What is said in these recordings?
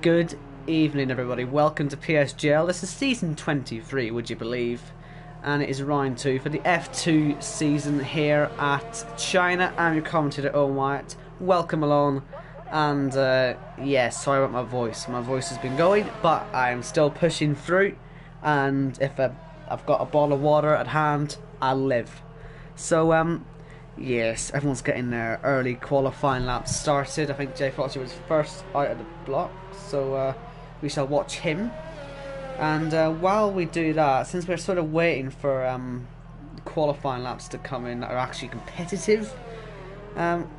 Good evening, everybody. Welcome to PSGL. This is season 23, would you believe? And it is round 2 for the F2 season here at China. I'm your commentator, Owen Wyatt. Welcome along. And yeah, sorry about my voice. My voice has been going, but I'm still pushing through. And if I've got a bottle of water at hand, I'll live. So, yes, everyone's getting their early qualifying laps started. I think Jay Foster was first out of the block, so we shall watch him. And while we do that, since we're sort of waiting for qualifying laps to come in that are actually competitive,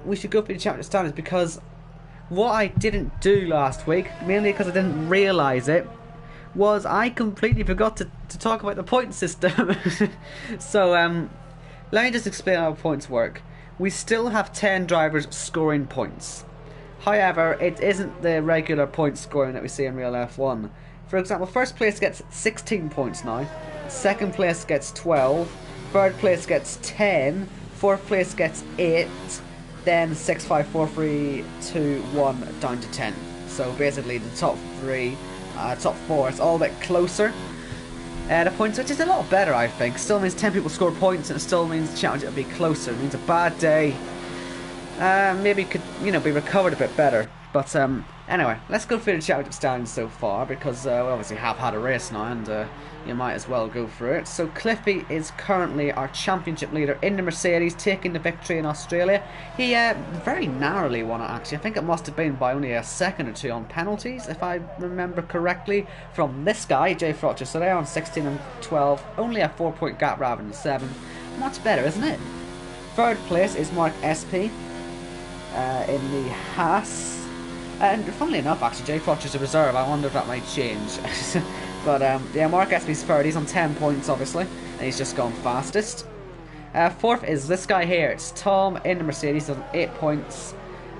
we should go through the championship standings, because what I didn't do last week, mainly because I didn't realise it, was I completely forgot to talk about the point system. So let me just explain how points work. We still have 10 drivers scoring points. However, it isn't the regular point scoring that we see in real F1. For example, first place gets 16 points now, second place gets 12, third place gets 10, fourth place gets 8, then 6, 5, 4, 3, 2, 1 down to 10. So basically the top 3, top 4, it's all a bit closer. The points, which is a lot better, I think. Still means 10 people score points, and it still means the challenge will be closer. It means a bad day maybe could, be recovered a bit better. But anyway, let's go through the championship standings so far, because we obviously have had a race now, and you might as well go through it. So Cliffy is currently our championship leader in the Mercedes, taking the victory in Australia. He very narrowly won it, actually. I think it must have been by only a second or two on penalties, if I remember correctly, from this guy, Jay Frotcher. So they're on 16 and 12, only a 4-point gap rather than 7. Much better, isn't it? Third place is Mark SP in the Haas. And funnily enough, actually, Jay Frotcher's a reserve. I wonder if that might change. But yeah, Mark Espy's third. He's on 10 points, obviously, and he's just gone fastest. Fourth is this guy here. It's Tom in the Mercedes, on 8 points.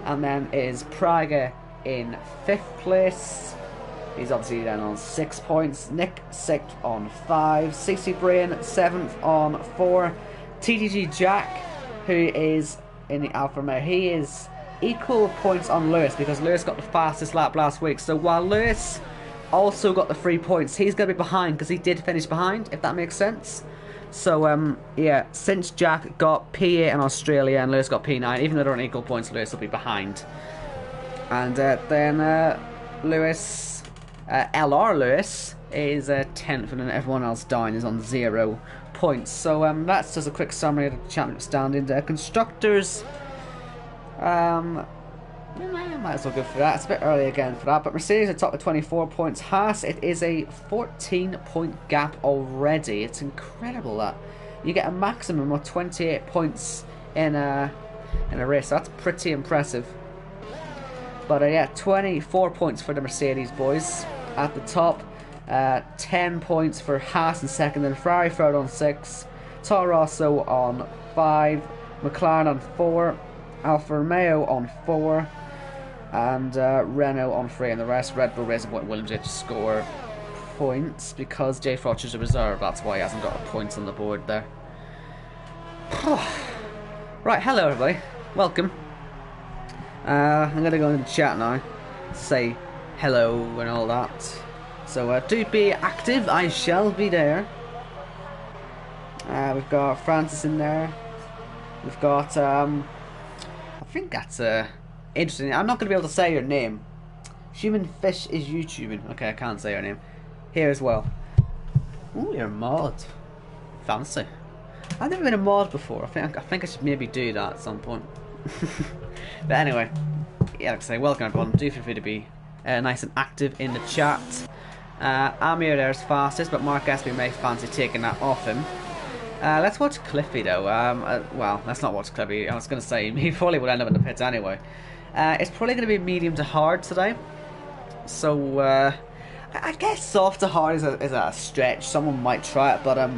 And then is Praga in 5th place. He's obviously then on 6 points. Nick 6th on 5. CC Brain 7th on 4. TTG Jack, who is in the Alfa Romeo, he is equal points on Lewis, because Lewis got the fastest lap last week. So while Lewis also got the 3 points, he's going to be behind because he did finish behind, if that makes sense. So yeah, since Jack got P8 in Australia and Lewis got P9, even though they're on equal points, Lewis will be behind. And then Lewis, LR Lewis is 10th, and then everyone else down is on 0 points. So that's just a quick summary of the championship standings. Constructors, might as well go for that. It's a bit early again for that, but Mercedes are top with 24 points. Haas, it is a 14-point gap already. It's incredible that you get a maximum of 28 points in a race. That's pretty impressive. But yeah, 24 points for the Mercedes boys at the top. 10 points for Haas in second, and Ferrari third on 6. Toro Rosso on 5. McLaren on 4. Alfa Romeo on 4. And Renault on 3, and the rest, Red Bull, Racing Point, Williams, to score points, because Jay Frotcher's a reserve. That's why he hasn't got points on the board there. Right, hello everybody. Welcome. I'm going to go into the chat now, say hello and all that. So do be active, I shall be there. We've got Francis in there. We've got, I think that's interesting. I'm not going to be able to say your name. Human Fish is YouTubing. Okay, I can't say your name. Here as well. Ooh, you're a mod. Fancy. I've never been a mod before. I think I should maybe do that at some point. But anyway, yeah, like I say, welcome everyone. Do feel free to be nice and active in the chat. Amir there is fastest, but Mark Espy may fancy taking that off him. Let's watch Cliffy though. Well, let's not watch Cliffy. I was going to say, he probably would end up in the pits anyway. It's probably going to be medium to hard today. So, I guess soft to hard is a stretch. Someone might try it, but I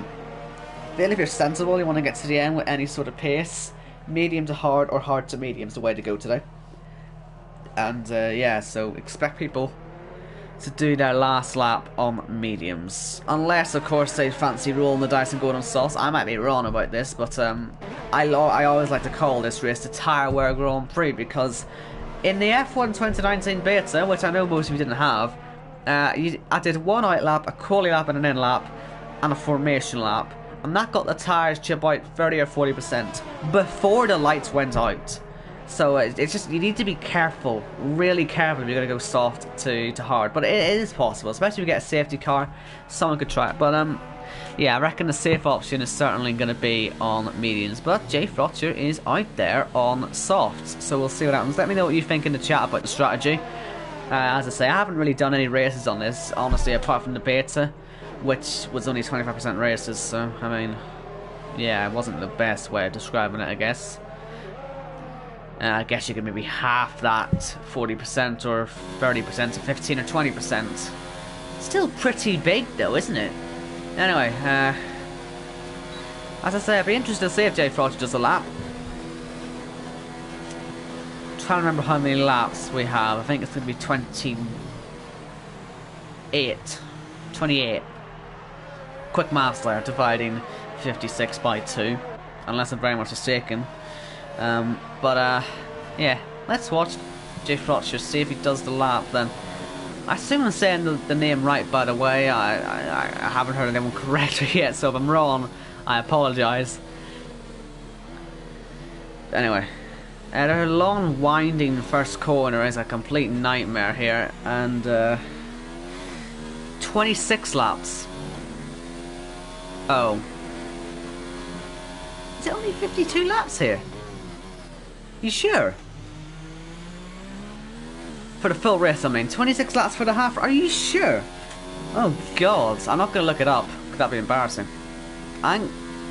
feel if you're sensible, you want to get to the end with any sort of pace, medium to hard or hard to medium is the way to go today. And yeah, so expect people to do their last lap on mediums, unless of course they fancy rolling the dice and going on softs. I might be wrong about this, but I always like to call this race the Tyre Wear Grand Prix, because In the F1 2019 beta, which I know most of you didn't have, I did one out lap, a quali lap and an in lap, and a formation lap. And that got the tyres to about 30 or 40% before the lights went out. So it's just, you need to be careful, really careful if you're going to go soft to hard. But it is possible, especially if you get a safety car, someone could try it. But yeah, I reckon the safe option is certainly going to be on mediums. But Jay Frotcher is out there on softs, so we'll see what happens. Let me know what you think in the chat about the strategy. As I say, I haven't really done any races on this, honestly, apart from the beta, which was only 25% races, so, I mean, yeah, it wasn't the best way of describing it, I guess. I guess you could maybe half that, 40% or 30% to 15 or 20%. Still pretty big, though, isn't it? Anyway, as I say, I'd be interested to see if Jay Frotcher does a lap. I'm trying to remember how many laps we have. I think it's going to be 28. Quick maths there, dividing 56 by 2, unless I'm very much mistaken. Yeah, let's watch Jay Frotcher, see if he does the lap then. I assume I'm saying the name right, by the way. I haven't heard anyone correct it yet, so if I'm wrong, I apologise. Anyway, the long winding first corner is a complete nightmare here, and 26 laps. Oh. Is it only 52 laps here? You sure? For the full race, I mean. 26 laps for the half. Are you sure? Oh, God. I'm not going to look it up. That'd be embarrassing.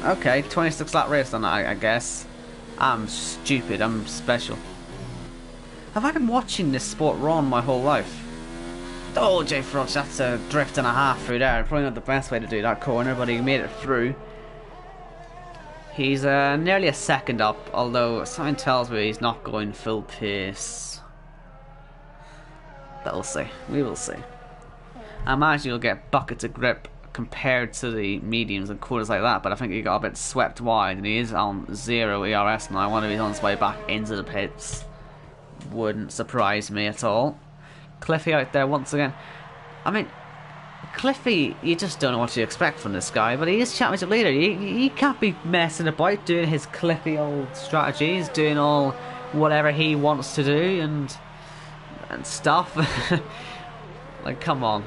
Okay, 26 lap race then, I guess. I'm stupid. I'm special. Have I been watching this sport wrong my whole life? Oh, Jay Frotcher, that's a drift and a half through there. Probably not the best way to do that corner, but he made it through. He's nearly a second up, although something tells me he's not going full pace. But we'll see. We will see. I imagine you'll get buckets of grip compared to the mediums and quarters like that, but I think he got a bit swept wide, and he is on 0 ERS now. I wonder if he's on his way back into the pits. Wouldn't surprise me at all. Cliffy out there once again. I mean, Cliffy, you just don't know what to expect from this guy, but he is championship leader. He can't be messing about doing his Cliffy old strategies, doing all whatever he wants to do and stuff. Like, come on.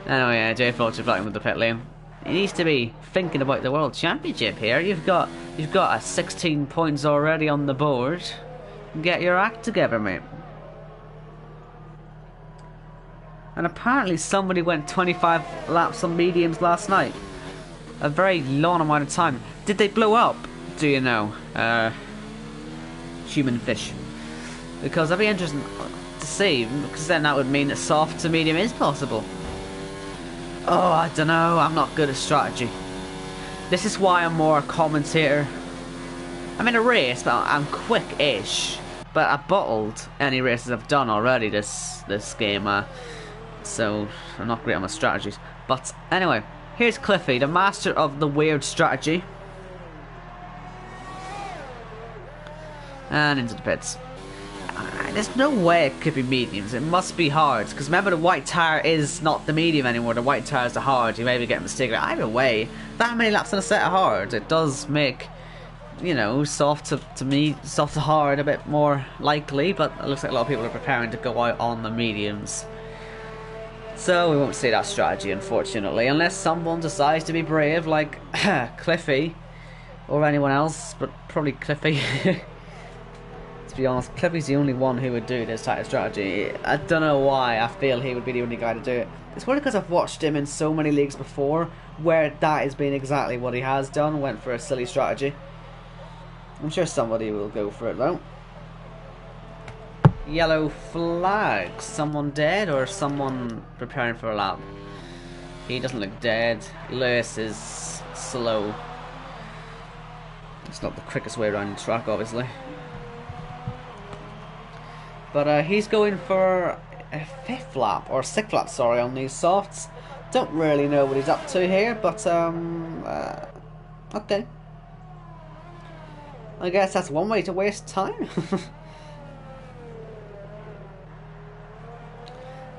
Anyway, yeah, Jay Frotcher back with the pit lane. He needs to be thinking about the World Championship here. You've got a 16 points already on the board. Get your act together, mate. And apparently somebody went 25 laps on mediums last night. A very long amount of time. Did they blow up? Do you know? Human fish. Because that'd be interesting to see, because then that would mean that soft to medium is possible. Oh, I don't know. I'm not good at strategy. This is why I'm more a commentator. I'm in a race, but I'm quick-ish. But I bottled any races I've done already this game. So I'm not great on my strategies. But anyway, here's Cliffy, the master of the weird strategy. And into the pits. There's no way it could be mediums. It must be hards. Because remember, the white tyre is not the medium anymore. The white tyre is the hard. You maybe get mistaken. Either way, that many laps on a set of hard, it does make, you know, soft to hard a bit more likely. But it looks like a lot of people are preparing to go out on the mediums. So we won't see that strategy, unfortunately, unless someone decides to be brave, like Cliffy, or anyone else, but probably Cliffy. To be honest, Cliffy's the only one who would do this type of strategy. I don't know why I feel he would be the only guy to do it. It's probably because I've watched him in so many leagues before, where that has been exactly what he has done, went for a silly strategy. I'm sure somebody will go for it, though. Yellow flag. Someone dead or someone preparing for a lap? He doesn't look dead. Lewis is slow. It's not the quickest way around the track, obviously. But he's going for a 5th lap, or 6th lap, sorry, on these softs. Don't really know what he's up to here, but okay. I guess that's one way to waste time.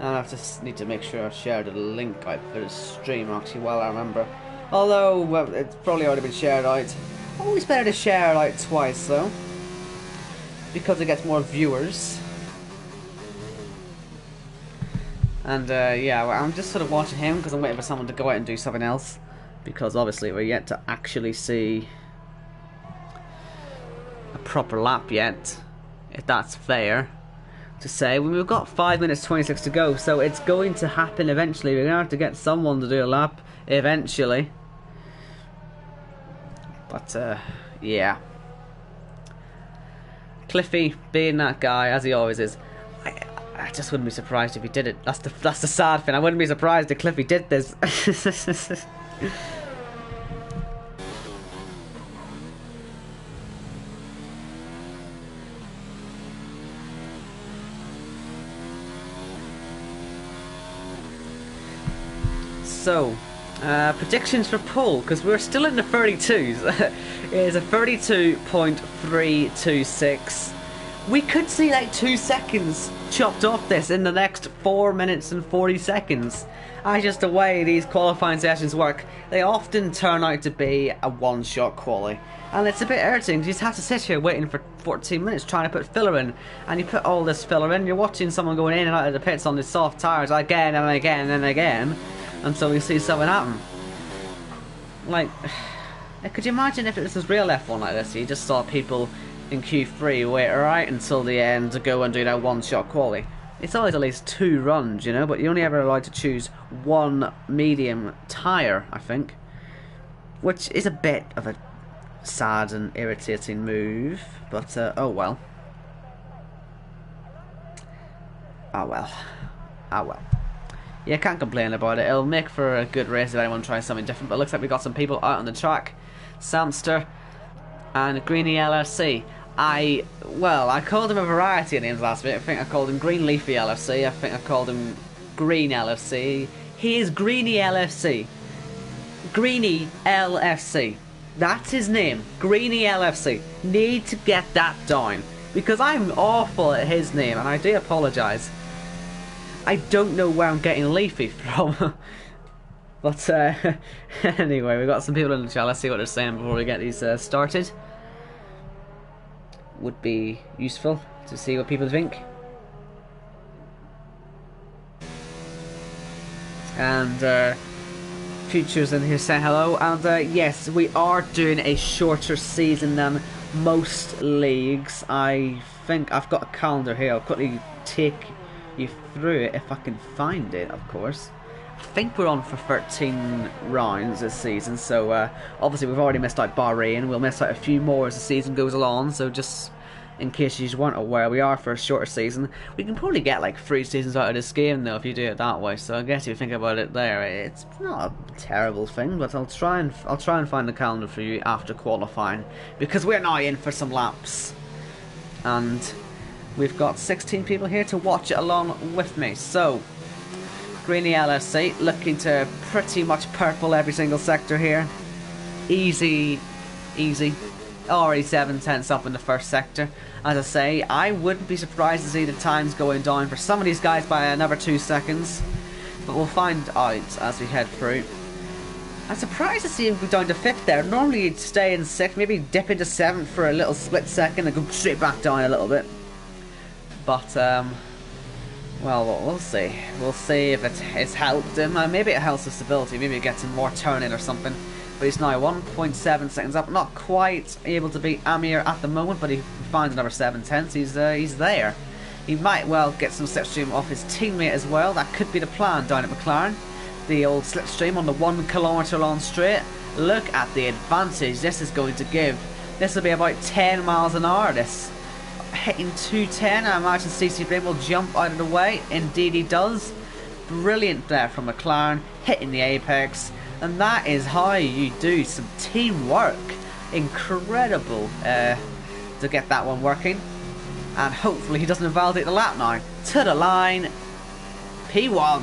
And I just need to make sure I share the link out for the stream actually while I remember. Although, well, it's probably already been shared out. Always better to share it out twice though, because it gets more viewers. And yeah, I'm just sort of watching him because I'm waiting for someone to go out and do something else. Because obviously we're yet to actually see a proper lap yet, if that's fair to say. We've got 5 minutes 26 to go, so it's going to happen eventually. We're going to have to get someone to do a lap eventually. But yeah, Cliffy being that guy as he always is, I just wouldn't be surprised if he did it. That's the sad thing. I wouldn't be surprised if Cliffy did this. So, predictions for pole, because we're still in the 32s. It is a 32.326. We could see like 2 seconds chopped off this in the next 4 minutes and 40 seconds. That's just the way these qualifying sessions work. They often turn out to be a one-shot quali. And it's a bit irritating. You just have to sit here waiting for 14 minutes trying to put filler in. And you put all this filler in, you're watching someone going in and out of the pits on the soft tyres again and again and again, until we see something happen. Like, could you imagine if it was real F1 like this? You just saw people in Q3 wait right until the end to go and do that one-shot quali. It's always at least 2 runs, you know, but you're only ever allowed to choose 1 medium tyre, I think. Which is a bit of a sad and irritating move, but oh well. Oh well. Oh well. Yeah, can't complain about it. It'll make for a good race if anyone tries something different, but it looks like we got some people out on the track. Samster and Greeny LFC. I called him a variety of names last week. I think I called him Green Leafy LFC. I think I called him Green LFC. He is Greeny LFC. Greeny LFC. That's his name. Greeny LFC. Need to get that down, because I'm awful at his name, and I do apologise. I don't know where I'm getting Leafy from. But anyway, we've got some people in the chat. Let's see what they're saying before we get these started. Would be useful to see what people think. And Future's in here saying hello. And yes, we are doing a shorter season than most leagues. I think I've got a calendar here. I'll quickly take you through it if I can find it, of course. I think we're on for 13 rounds this season, so obviously we've already missed out Bahrain. We'll miss out a few more as the season goes along, so just in case you weren't aware, we are for a shorter season. We can probably get like 3 seasons out of this game though if you do it that way, so I guess if you think about it there, it's not a terrible thing, but I'll try and find the calendar for you after qualifying, because we're now in for some laps. And we've got 16 people here to watch it along with me. So, Greeny LFC looking to pretty much purple every single sector here. Easy, easy. Already 7/10 up in the first sector. As I say, I wouldn't be surprised to see the times going down for some of these guys by another 2 seconds. But we'll find out as we head through. I'm surprised to see him go down to 5th there. Normally you'd stay in 6th, maybe dip into 7th for a little split second and go straight back down a little bit. But, well, we'll see. We'll see if it's helped him. Maybe it helps with stability. Maybe it gets him more turning or something. But he's now 1.7 seconds up. Not quite able to beat Amir at the moment, but he finds another 7/10. He's there. He might well get some slipstream off his teammate as well. That could be the plan down at McLaren. The old slipstream on the 1 kilometre long straight. Look at the advantage this is going to give. This will be about 10 miles an hour. This hitting 210. I imagine CC Brain will jump out of the way. Indeed he does. Brilliant there from McLaren, hitting the apex. And that is how you do some teamwork. Incredible to get that one working. And hopefully he doesn't invalidate the lap now. To the line. P1.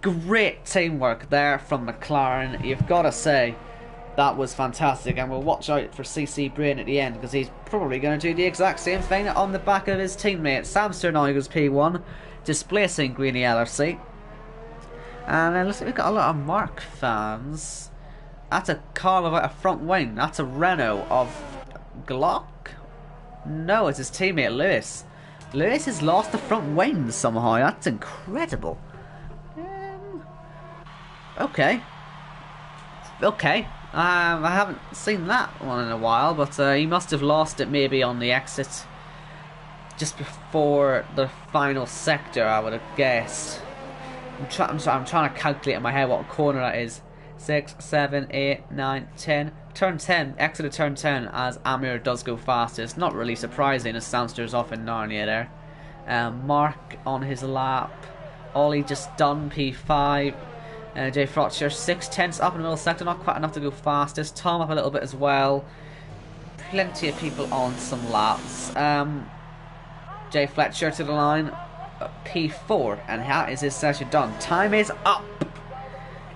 Great teamwork there from McLaren. You've got to say that was fantastic. And we'll watch out for CC Brain at the end, because he's probably going to do the exact same thing on the back of his teammate. Samster now goes P1, displacing Greeny LRC. And then looks like we've got a lot of Mark fans. That's a car without a front wing. That's a Renault of Glock? No, it's his teammate Lewis. Lewis has lost the front wing somehow. That's incredible. Okay. Okay. I haven't seen that one in a while, but he must have lost it maybe on the exit just before the final sector, I would have guessed. I'm trying to calculate in my head what corner that is. 6, 7, 8, 9, 10. Turn 10, exit of turn 10 as Amir does go fastest. Not really surprising as Soundster's off in Narnia there. Mark on his lap. Ollie just done P5. Jay Frotcher 6/10 up in the middle sector, not quite enough to go fastest. Tom up a little bit as well. Plenty of people on some laps. Jay Fletcher to the line, P4, and that is his session done. Time is up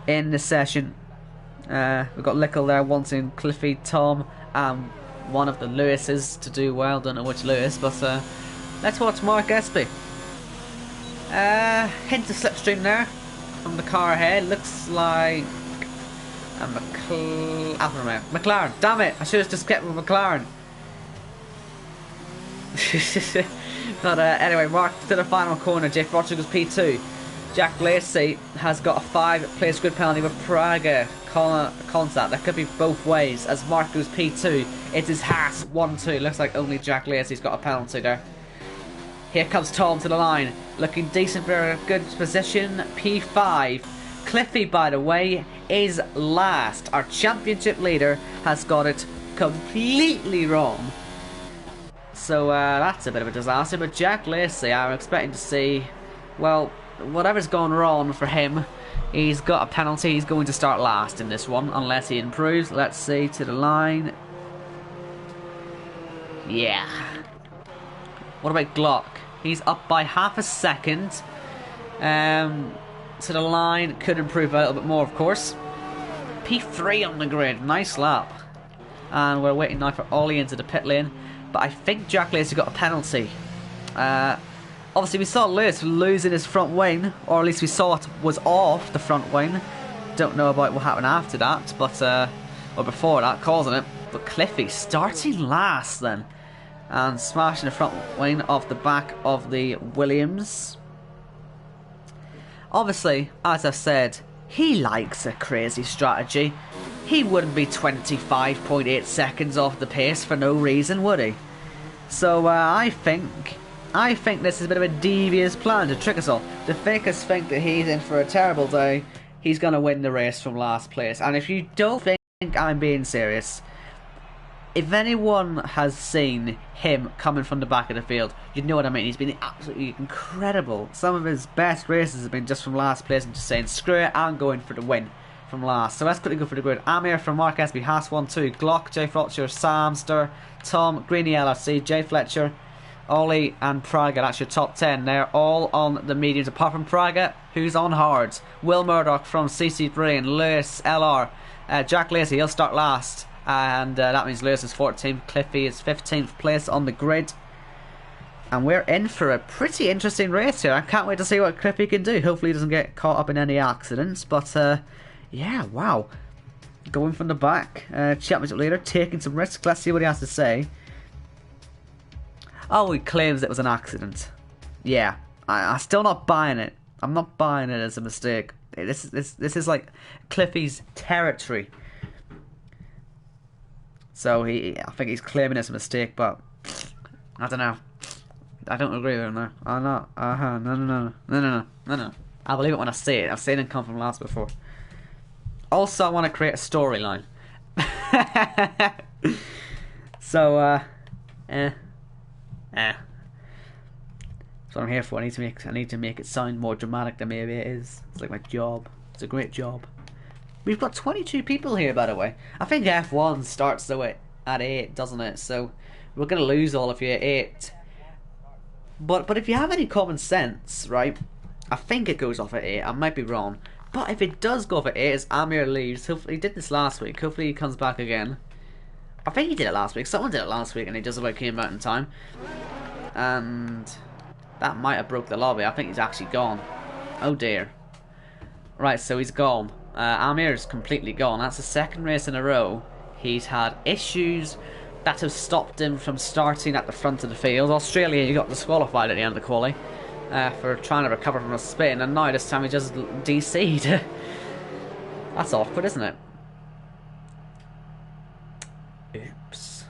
in the session. We've got Lickle there wanting Cliffy, Tom, and one of the Lewises to do well. Don't know which Lewis, but let's watch Mark Espy. Hint of slipstream there from the car ahead. Looks like a McLaren. Damn it! I should have just kept with McLaren. But anyway, Mark to the final corner. Jeff Roger goes P2. Jack Lacey has got a 5-place grid penalty with Praga contact. That could be both ways. As Mark goes P2, it is Haas 1-2. Looks like only Jack Lacey's got a penalty there. Here comes Tom to the line, looking decent for a good position. P5. Cliffy, by the way, is last. Our championship leader has got it completely wrong. So that's a bit of a disaster. But Jack Lacey, I'm expecting to see, well, whatever's going wrong for him, he's got a penalty. He's going to start last in this one, unless he improves. Let's see, to the line. Yeah. What about Glock? He's up by half a second. To the line, could improve a little bit more, of course. P3 on the grid, nice lap. And we're waiting now for Ollie into the pit lane. But I think Jack Lacey got a penalty. Obviously, we saw Lewis losing his front wing, or at least we saw it was off the front wing. Don't know about what happened after that, but or before that, causing it. But Cliffy starting last then, and smashing the front wing off the back of the Williams. Obviously, as I've said, he likes a crazy strategy. He wouldn't be 25.8 seconds off the pace for no reason, would he? So I think this is a bit of a devious plan to trick us all. To make us think that he's in for a terrible day. He's going to win the race from last place. And if you don't think I'm being serious, if anyone has seen him coming from the back of the field, you know what I mean. He's been absolutely incredible. Some of his best races have been just from last place and just saying, screw it, I'm going for the win from last. So let's quickly go for the grid. Amir from Mark Espy, Haas 1-2, Glock, Jay Frotcher, Samster, Tom, Greeny LRC, Jay Fletcher, Ollie and Praga. That's your top 10. They're all on the mediums apart from Praga, who's on hards. Will Murdoch from CC Brain, Lewis, LR, Jack Lacey, he'll start last. And that means Lewis is 14th, Cliffy is 15th place on the grid. And we're in for a pretty interesting race here. I can't wait to see what Cliffy can do. Hopefully he doesn't get caught up in any accidents. But yeah, wow. Going from the back, championship leader, taking some risks. Let's see what he has to say. Oh, he claims it was an accident. Yeah, I'm still not buying it. I'm not buying it as a mistake. This is like Cliffy's territory. So I think he's claiming it's a mistake, but I don't know. I don't agree with him there. I'm not. No. I believe it when I see it. I've seen him come from last before. Also, I want to create a storyline. So, that's what I'm here for. I need to make it sound more dramatic than maybe it is. It's like my job. It's a great job. We've got 22 people here, by the way. I think F1 starts though at 8, doesn't it? So we're gonna lose all of you at 8. But if you have any common sense, right? I think it goes off at 8. I might be wrong. But if it does go off at 8 as Amir leaves, hopefully he did this last week. Hopefully he comes back again. I think he did it last week. Someone did it last week and he just about came out in time. And that might have broke the lobby. I think he's actually gone. Oh dear. Right, so he's gone. Amir's completely gone. That's the second race in a row. He's had issues that have stopped him from starting at the front of the field. Australia, he got disqualified at the end of the quali for trying to recover from a spin, and now this time he just DC'd. That's awkward, isn't it? Oops.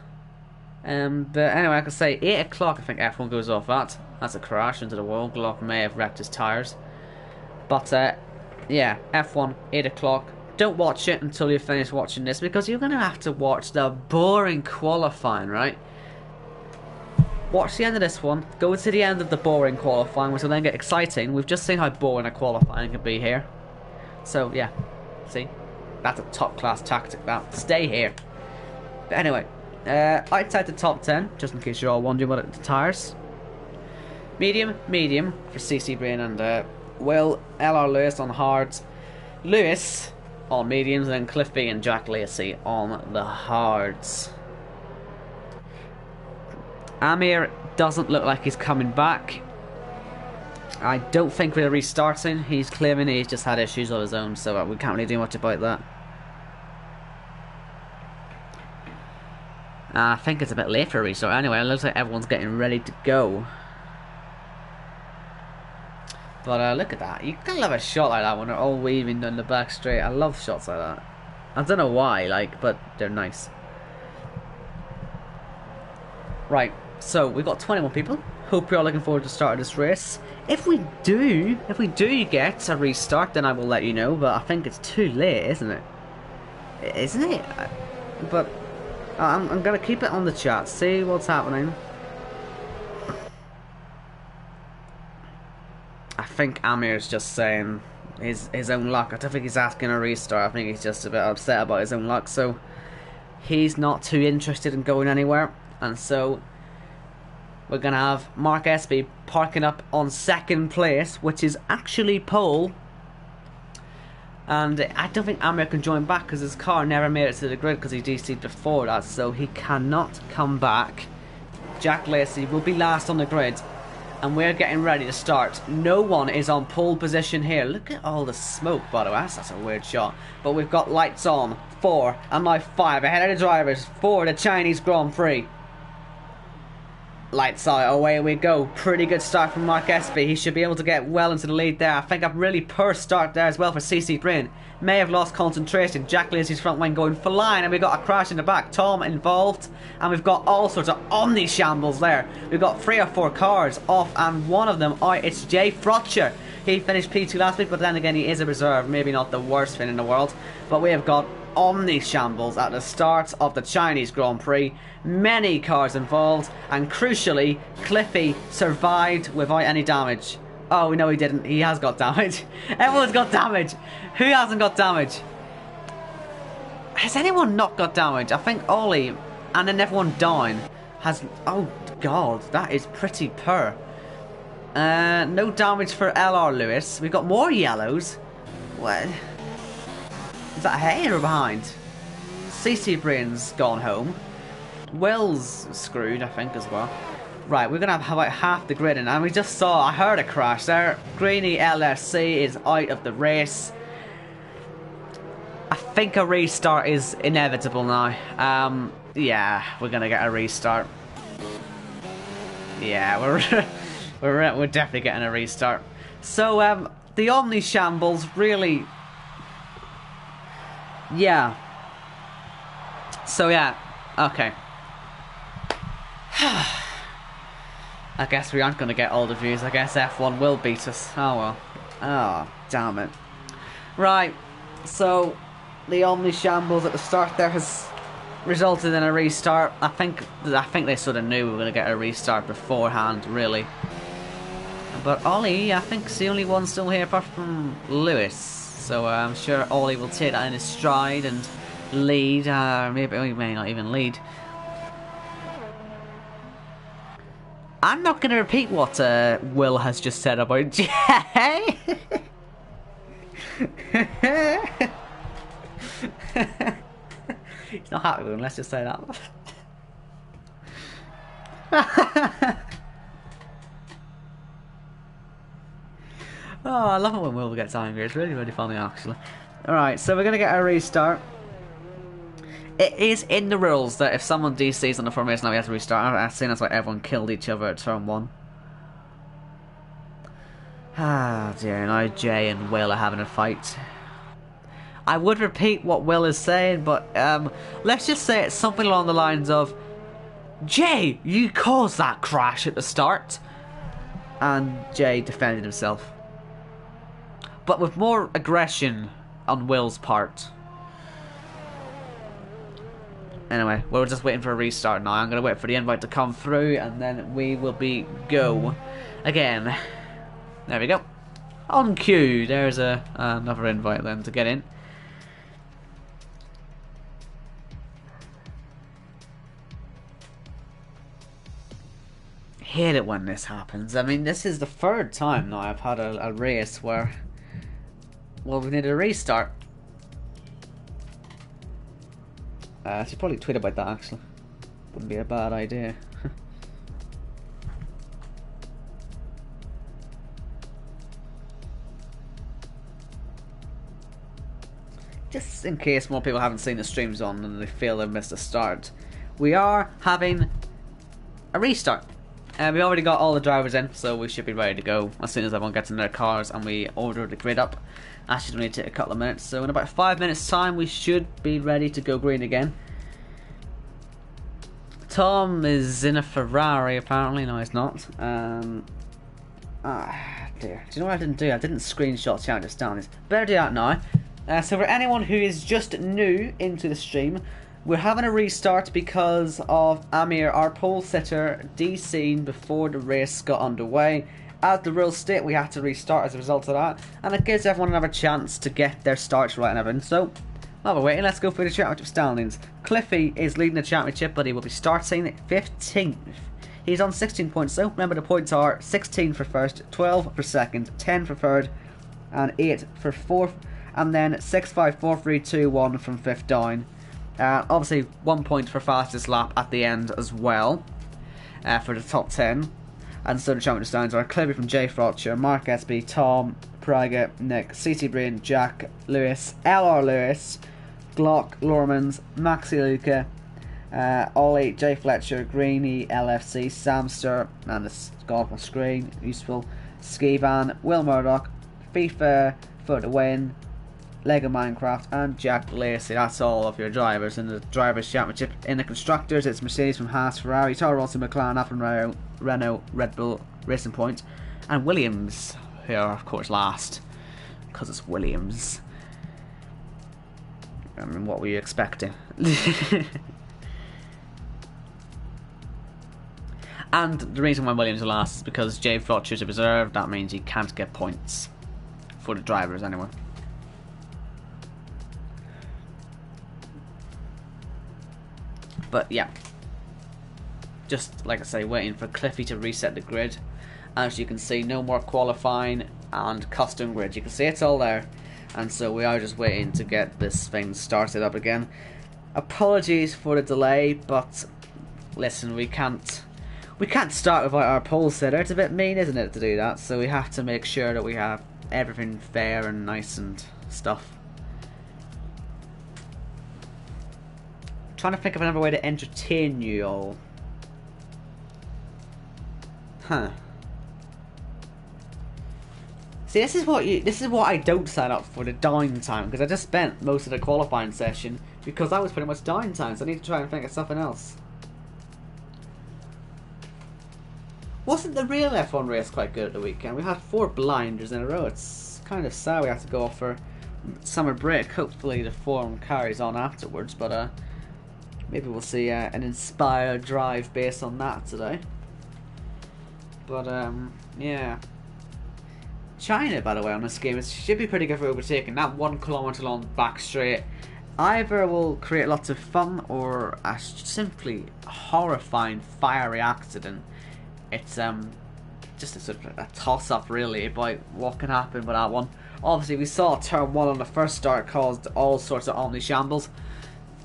But anyway, I can say 8 o'clock I think F1 goes off at. That's a crash into the wall. Glock may have wrecked his tyres. But yeah, F1, 8 o'clock. Don't watch it until you finish watching this, because you're going to have to watch the boring qualifying, right? Watch the end of this one, go to the end of the boring qualifying, which will then get exciting. We've just seen how boring a qualifying can be here. So yeah, see? That's a top class tactic, that. Stay here. But anyway, outside the top 10, just in case you're all wondering what the tyres. Medium for CC Brain and Will. LR Lewis on hards. Lewis on mediums, and then Cliffy and Jack Lacey on the hards. Amir doesn't look like he's coming back. I don't think we're restarting. He's claiming he's just had issues of his own, so we can't really do much about that. I think it's a bit late for a restart. Anyway, it looks like everyone's getting ready to go. But look at that. You can love a shot like that when they're all weaving down the back straight. I love shots like that. I don't know why, like, but they're nice. Right, so we've got 21 people. Hope you're all looking forward to starting this race. If we do get a restart, then I will let you know. But I think it's too late, isn't it? Isn't it? But I'm gonna keep it on the chat. See what's happening. I think Amir's just saying his own luck. I don't think he's asking a restart. I think he's just a bit upset about his own luck. So he's not too interested in going anywhere. And so we're going to have Mark Espy parking up on second place, which is actually pole. And I don't think Amir can join back because his car never made it to the grid because he DC'd before that. So he cannot come back. Jack Lacey will be last on the grid. And we're getting ready to start. No one is on pole position here. Look at all the smoke, by the way. That's a weird shot. But we've got lights on. 4 and now 5 ahead of the drivers for the Chinese Grand Prix. Lights out. Away we go. Pretty good start from Mark Espy. He should be able to get well into the lead there. I think a really poor start there as well for CC Brain. May have lost concentration. Jack Lacey's front wing going flying, and we've got a crash in the back. Tom involved, and we've got all sorts of omni shambles there. We've got 3 or 4 cars off, and one of them out. It's Jay Frotcher. He finished P2 last week, but then again he is a reserve. Maybe not the worst thing in the world, but we have got omni shambles at the start of the Chinese Grand Prix. Many cars involved, and crucially, Cliffy survived without any damage. Oh, no he didn't. He has got damage. Everyone's got damage. Who hasn't got damage? Has anyone not got damage? I think Ollie, and then everyone down, has... Oh, God, that is pretty poor. No damage for LR Lewis. We've got more yellows. What? Is that ahead or behind? CC Brain's gone home. Will's screwed, I think, as well. Right, we're going to have about half the grid in, and we just saw, I heard a crash there. Greeny LSC is out of the race. I think a restart is inevitable now. Yeah, we're going to get a restart. Yeah, we're definitely getting a restart. So, the Omni Shambles really... Yeah. So, yeah, okay. I guess we aren't going to get all the views. I guess F1 will beat us. Oh well. Oh, damn it. Right, so the Omni Shambles at the start there has resulted in a restart. I think they sort of knew we were going to get a restart beforehand, really. But Ollie, I think, is the only one still here apart from Lewis. So I'm sure Ollie will take that in his stride and lead. Maybe he may not even lead. I'm not going to repeat what Will has just said about Jay. He's not happy with him, let's just say that. Oh, I love it when Will gets angry. It's really, really funny, actually. Alright, so we're going to get a restart. It is in the rules that if someone DCs on the formation, now we have to restart. I've seen that's why everyone killed each other at turn 1. Ah, dear. Now Jay and Will are having a fight. I would repeat what Will is saying, but let's just say it's something along the lines of, Jay, you caused that crash at the start. And Jay defended himself. But with more aggression on Will's part. Anyway, we're just waiting for a restart now. I'm going to wait for the invite to come through, and then we will be go again. There we go. On cue. There's another invite then to get in. Hate it when this happens. I mean, this is the 3rd time now I've had a race where, well, we need a restart. I should probably tweet about that, actually. Wouldn't be a bad idea. Just in case more people haven't seen the streams on and they feel they've missed a start, we are having a restart. We already got all the drivers in, so we should be ready to go as soon as everyone gets in their cars and we order the grid up. Actually, only take a couple of minutes, so in about 5 minutes time we should be ready to go green again. Tom is in a Ferrari apparently. No, he's not. Dear. Do you know what I didn't do? I didn't screenshot Challenge Down. Better do that now. So for anyone who is just new into the stream, we're having a restart because of Amir, our pole sitter, DC'd before the race got underway. As the rules state, we had to restart as a result of that, and it gives everyone another chance to get their starts right and everything. So, while we're waiting, let's go through the championship standings. Cliffy is leading the championship, but he will be starting 15th. He's on 16 points, so remember the points are 16 for first, 12 for second, 10 for third, and 8 for fourth, and then 6, 5, 4, 3, 2, 1 from 5th down. Obviously 1 point for fastest lap at the end as well, for the top 10. And so the champion stands are Cliffy from J Frotcher, Mark SB, Tom, Praga, Nick, CT Brain, Jack, Lewis, LR Lewis, Glock, Lormans, Maxi Luca, Ollie, J Fletcher, Greeny, LFC, Samster, and the golf on screen, useful, Skivan, Will Murdoch, FIFA for the win, Lego Minecraft, and Jack Lacey. That's all of your drivers in the Drivers' Championship. In the Constructors, it's Mercedes from Haas, Ferrari, Toro Rosso, McLaren, Alfa Renault, Red Bull, Racing Point, and Williams, who are of course last, because it's Williams. I mean, what were you expecting? And the reason why Williams are last is because Jay Fletcher's a reserve. That means he can't get points for the drivers anyway. But yeah, just like I say, waiting for Cliffy to reset the grid. As you can see, no more qualifying and custom grid. You can see it's all there, and so we are just waiting to get this thing started up again. Apologies for the delay, but listen, we can't start without our pole sitter. It's a bit mean, isn't it, to do that? So we have to make sure that we have everything fair and nice and stuff. Trying to think of another way to entertain you all. Huh. See, this is what I don't sign up for, the downtime, because I just spent most of the qualifying session because that was pretty much downtime, so I need to try and think of something else. Wasn't the real F1 race quite good at the weekend? We had 4 blinders in a row. It's kind of sad we have to go off for summer break. Hopefully the form carries on afterwards, but maybe we'll see an inspired drive based on that today. But yeah. China, by the way, on this game, it should be pretty good for overtaking. That 1 kilometer long back straight either will create lots of fun or a simply horrifying fiery accident. It's just a sort of a toss-up really about what can happen with that one. Obviously we saw turn 1 on the first start caused all sorts of omni shambles.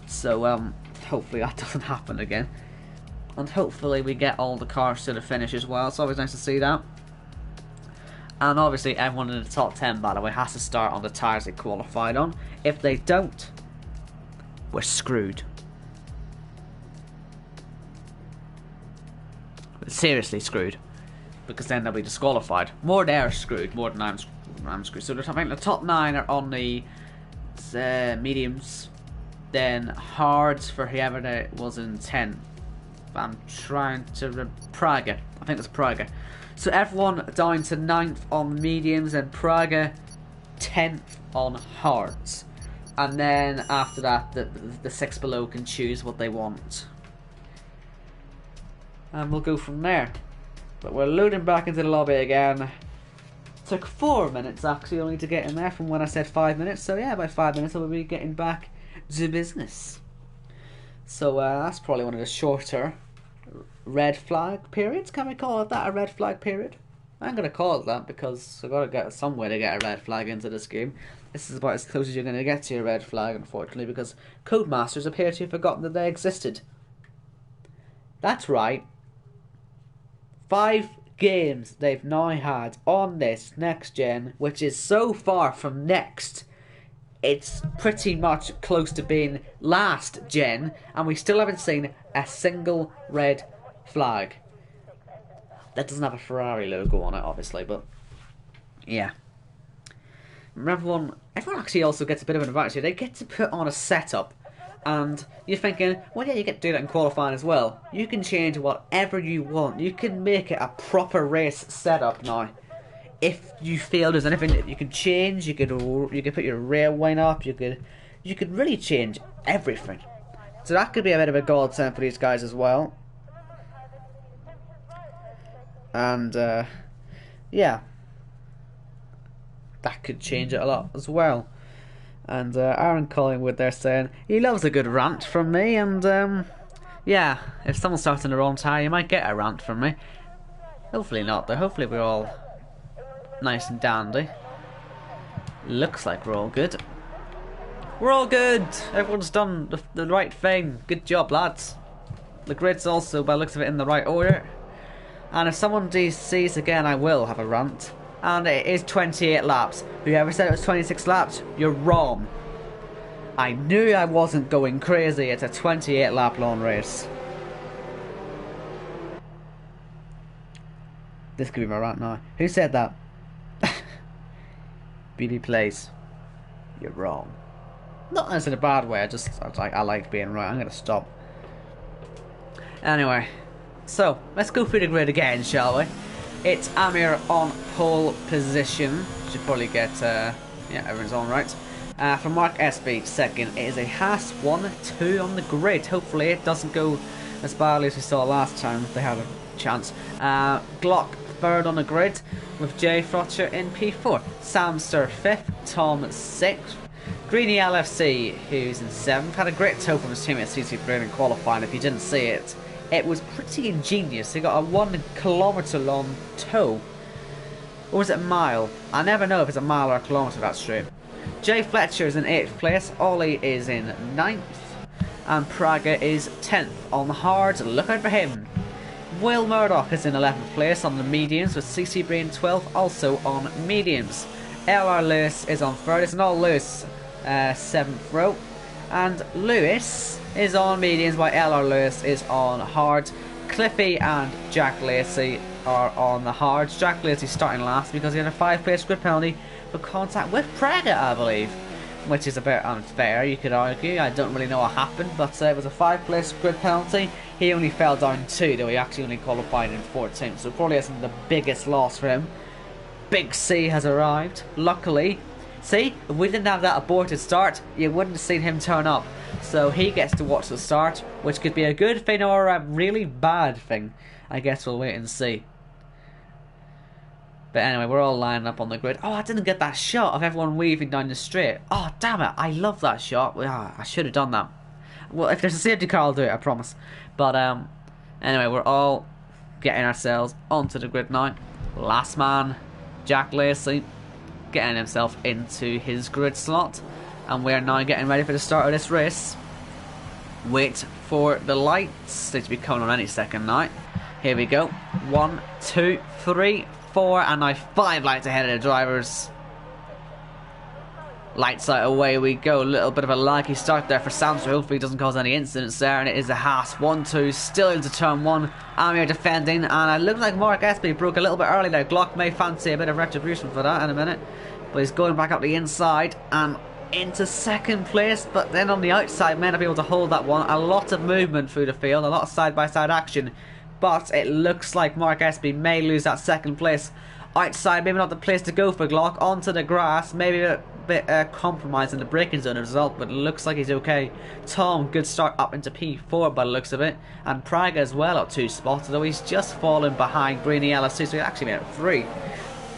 So hopefully that doesn't happen again. And hopefully we get all the cars to the finish as well. It's always nice to see that. And obviously everyone in the top 10, by the way, has to start on the tyres they qualified on. If they don't, we're screwed. We're seriously screwed. Because then they'll be disqualified. More they're screwed, more than I'm screwed. So I think the top 9 are on the mediums. Then hards for whoever that was in 10th. I'm trying to... Praga. I think it's Praga. So everyone down to 9th on mediums and Praga 10th on hards. And then after that, the 6 below can choose what they want. And we'll go from there. But we're loading back into the lobby again. Took 4 minutes actually only to get in there from when I said 5 minutes. So yeah, by 5 minutes I will be getting back to business. So that's probably one of the shorter red flag periods. Can we call it that, a red flag period? I'm going to call it that because I've got to get some way to get a red flag into this game. This is about as close as you're going to get to a red flag, unfortunately, because Codemasters appear to have forgotten that they existed. That's right. 5 games they've now had on this next gen, which is so far from next. It's pretty much close to being last gen, and we still haven't seen a single red flag. That doesn't have a Ferrari logo on it, obviously, but yeah. Everyone actually also gets a bit of an advantage here. They get to put on a setup, and you're thinking, well, yeah, you get to do that in qualifying as well. You can change whatever you want. You can make it a proper race setup now. If you feel there's anything that you can change, you could put your rear wing up. You could really change everything. So that could be a bit of a godsend for these guys as well. And yeah, that could change it a lot as well. And Aaron Collingwood there saying he loves a good rant from me, and yeah, if someone starts in the wrong tyre, you might get a rant from me. Hopefully not though. Hopefully we're all nice and dandy. Looks like we're all good. We're all good. Everyone's done the right thing. Good job, lads. The grid's also, by the looks of it, in the right order. And if someone DCs again, I will have a rant. And it is 28 laps. Whoever said it was 26 laps, you're wrong. I knew I wasn't going crazy. It's a 28 lap long race. This could be my rant now. Who said that? BB plays. You're wrong. Not as in a bad way. I like being right. I'm gonna stop. Anyway, so let's go through the grid again, shall we? It's Amir on pole position. Should probably get yeah, everyone's on right. For Mark SB second, it is a Haas 1-2 on the grid. Hopefully it doesn't go as badly as we saw last time. They had a chance. Glock third on the grid, with Jay Frotcher in P4. Samster 5th, Tom 6th. Greeny LFC, who's in 7th, had a great toe from his team at CC Brain in qualifying. If you didn't see it, it was pretty ingenious. He got a 1 kilometre long toe. Or was it a mile? I never know if it's a mile or a kilometre, that's true. Jay Fletcher is in 8th place, Ollie is in 9th, and Praga is 10th on the hard. Look out for him. Will Murdoch is in 11th place on the mediums, with CC Brain 12th also on mediums. LR Lewis is on 3rd, it's not Lewis, 7th row. And Lewis is on mediums while LR Lewis is on hard. Cliffy and Jack Lacey are on the hards. Jack Lacey starting last because he had a 5-place grid penalty for contact with Praga, I believe. Which is a bit unfair, you could argue. I don't really know what happened, but it was a 5-place grid penalty. He only fell down 2, though he actually only qualified in 14th, so probably isn't the biggest loss for him. Big C has arrived, luckily. See, if we didn't have that aborted start, you wouldn't have seen him turn up. So he gets to watch the start, which could be a good thing or a really bad thing. I guess we'll wait and see. But anyway, we're all lining up on the grid. Oh, I didn't get that shot of everyone weaving down the straight. Oh, damn it. I love that shot. Oh, I should have done that. Well, if there's a safety car, I'll do it, I promise. But anyway, we're all getting ourselves onto the grid now. Last man, Jack Lacey, getting himself into his grid slot. And we're now getting ready for the start of this race. Wait for the lights. They to be coming on any second now. Here we go. 1, 2, 3, 4, and now 5 lights ahead of the drivers. Lights out, away we go. A little bit of a laggy start there for Sam, so hopefully it doesn't cause any incidents there. And it is a Haas 1-2, still into turn 1. Amir defending, and it looks like Mark Espy broke a little bit early there. Glock may fancy a bit of retribution for that in a minute. But he's going back up the inside and into second place. But then on the outside, may not be able to hold that one. A lot of movement through the field, a lot of side-by-side action. But it looks like Mark Espy may lose that second place. Outside, maybe not the place to go for Glock. Onto the grass, maybe a bit compromised in the braking zone as a result, but it looks like he's okay. Tom, good start up into P4 by the looks of it. And Praga as well up 2 spots, though he's just fallen behind Greeny LS2, so he actually made it 3.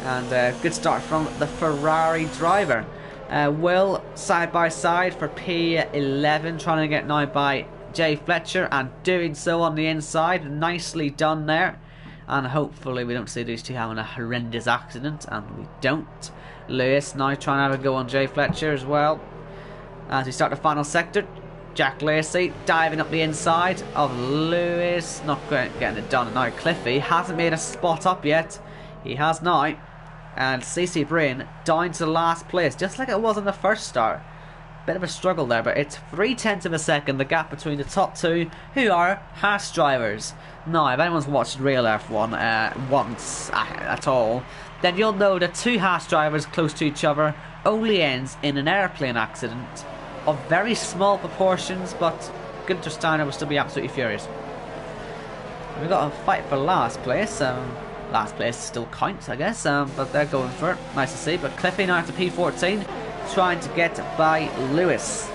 And good start from the Ferrari driver. Will side by side for P11, trying to get now by Jay Fletcher, and doing so on the inside. Nicely done there. And hopefully we don't see these two having a horrendous accident, and we don't. Lewis now trying to have a go on Jay Fletcher as well. As we start the final sector, Jack Lacey diving up the inside of Lewis. Not getting it done now. Cliffy hasn't made a spot up yet. He has now. And CC Brain down to the last place, just like it was in the first start. Bit of a struggle there, but it's 0.3 of a second, the gap between the top two, who are Haas drivers. Now, if anyone's watched real F1 once at all, then you'll know that 2 Haas drivers close to each other only ends in an airplane accident of very small proportions, but Günther Steiner will still be absolutely furious. We've got a fight for last place. Last place still counts, I guess, but they're going for it. Nice to see. But Cliffy now after P14, trying to get by Lewis.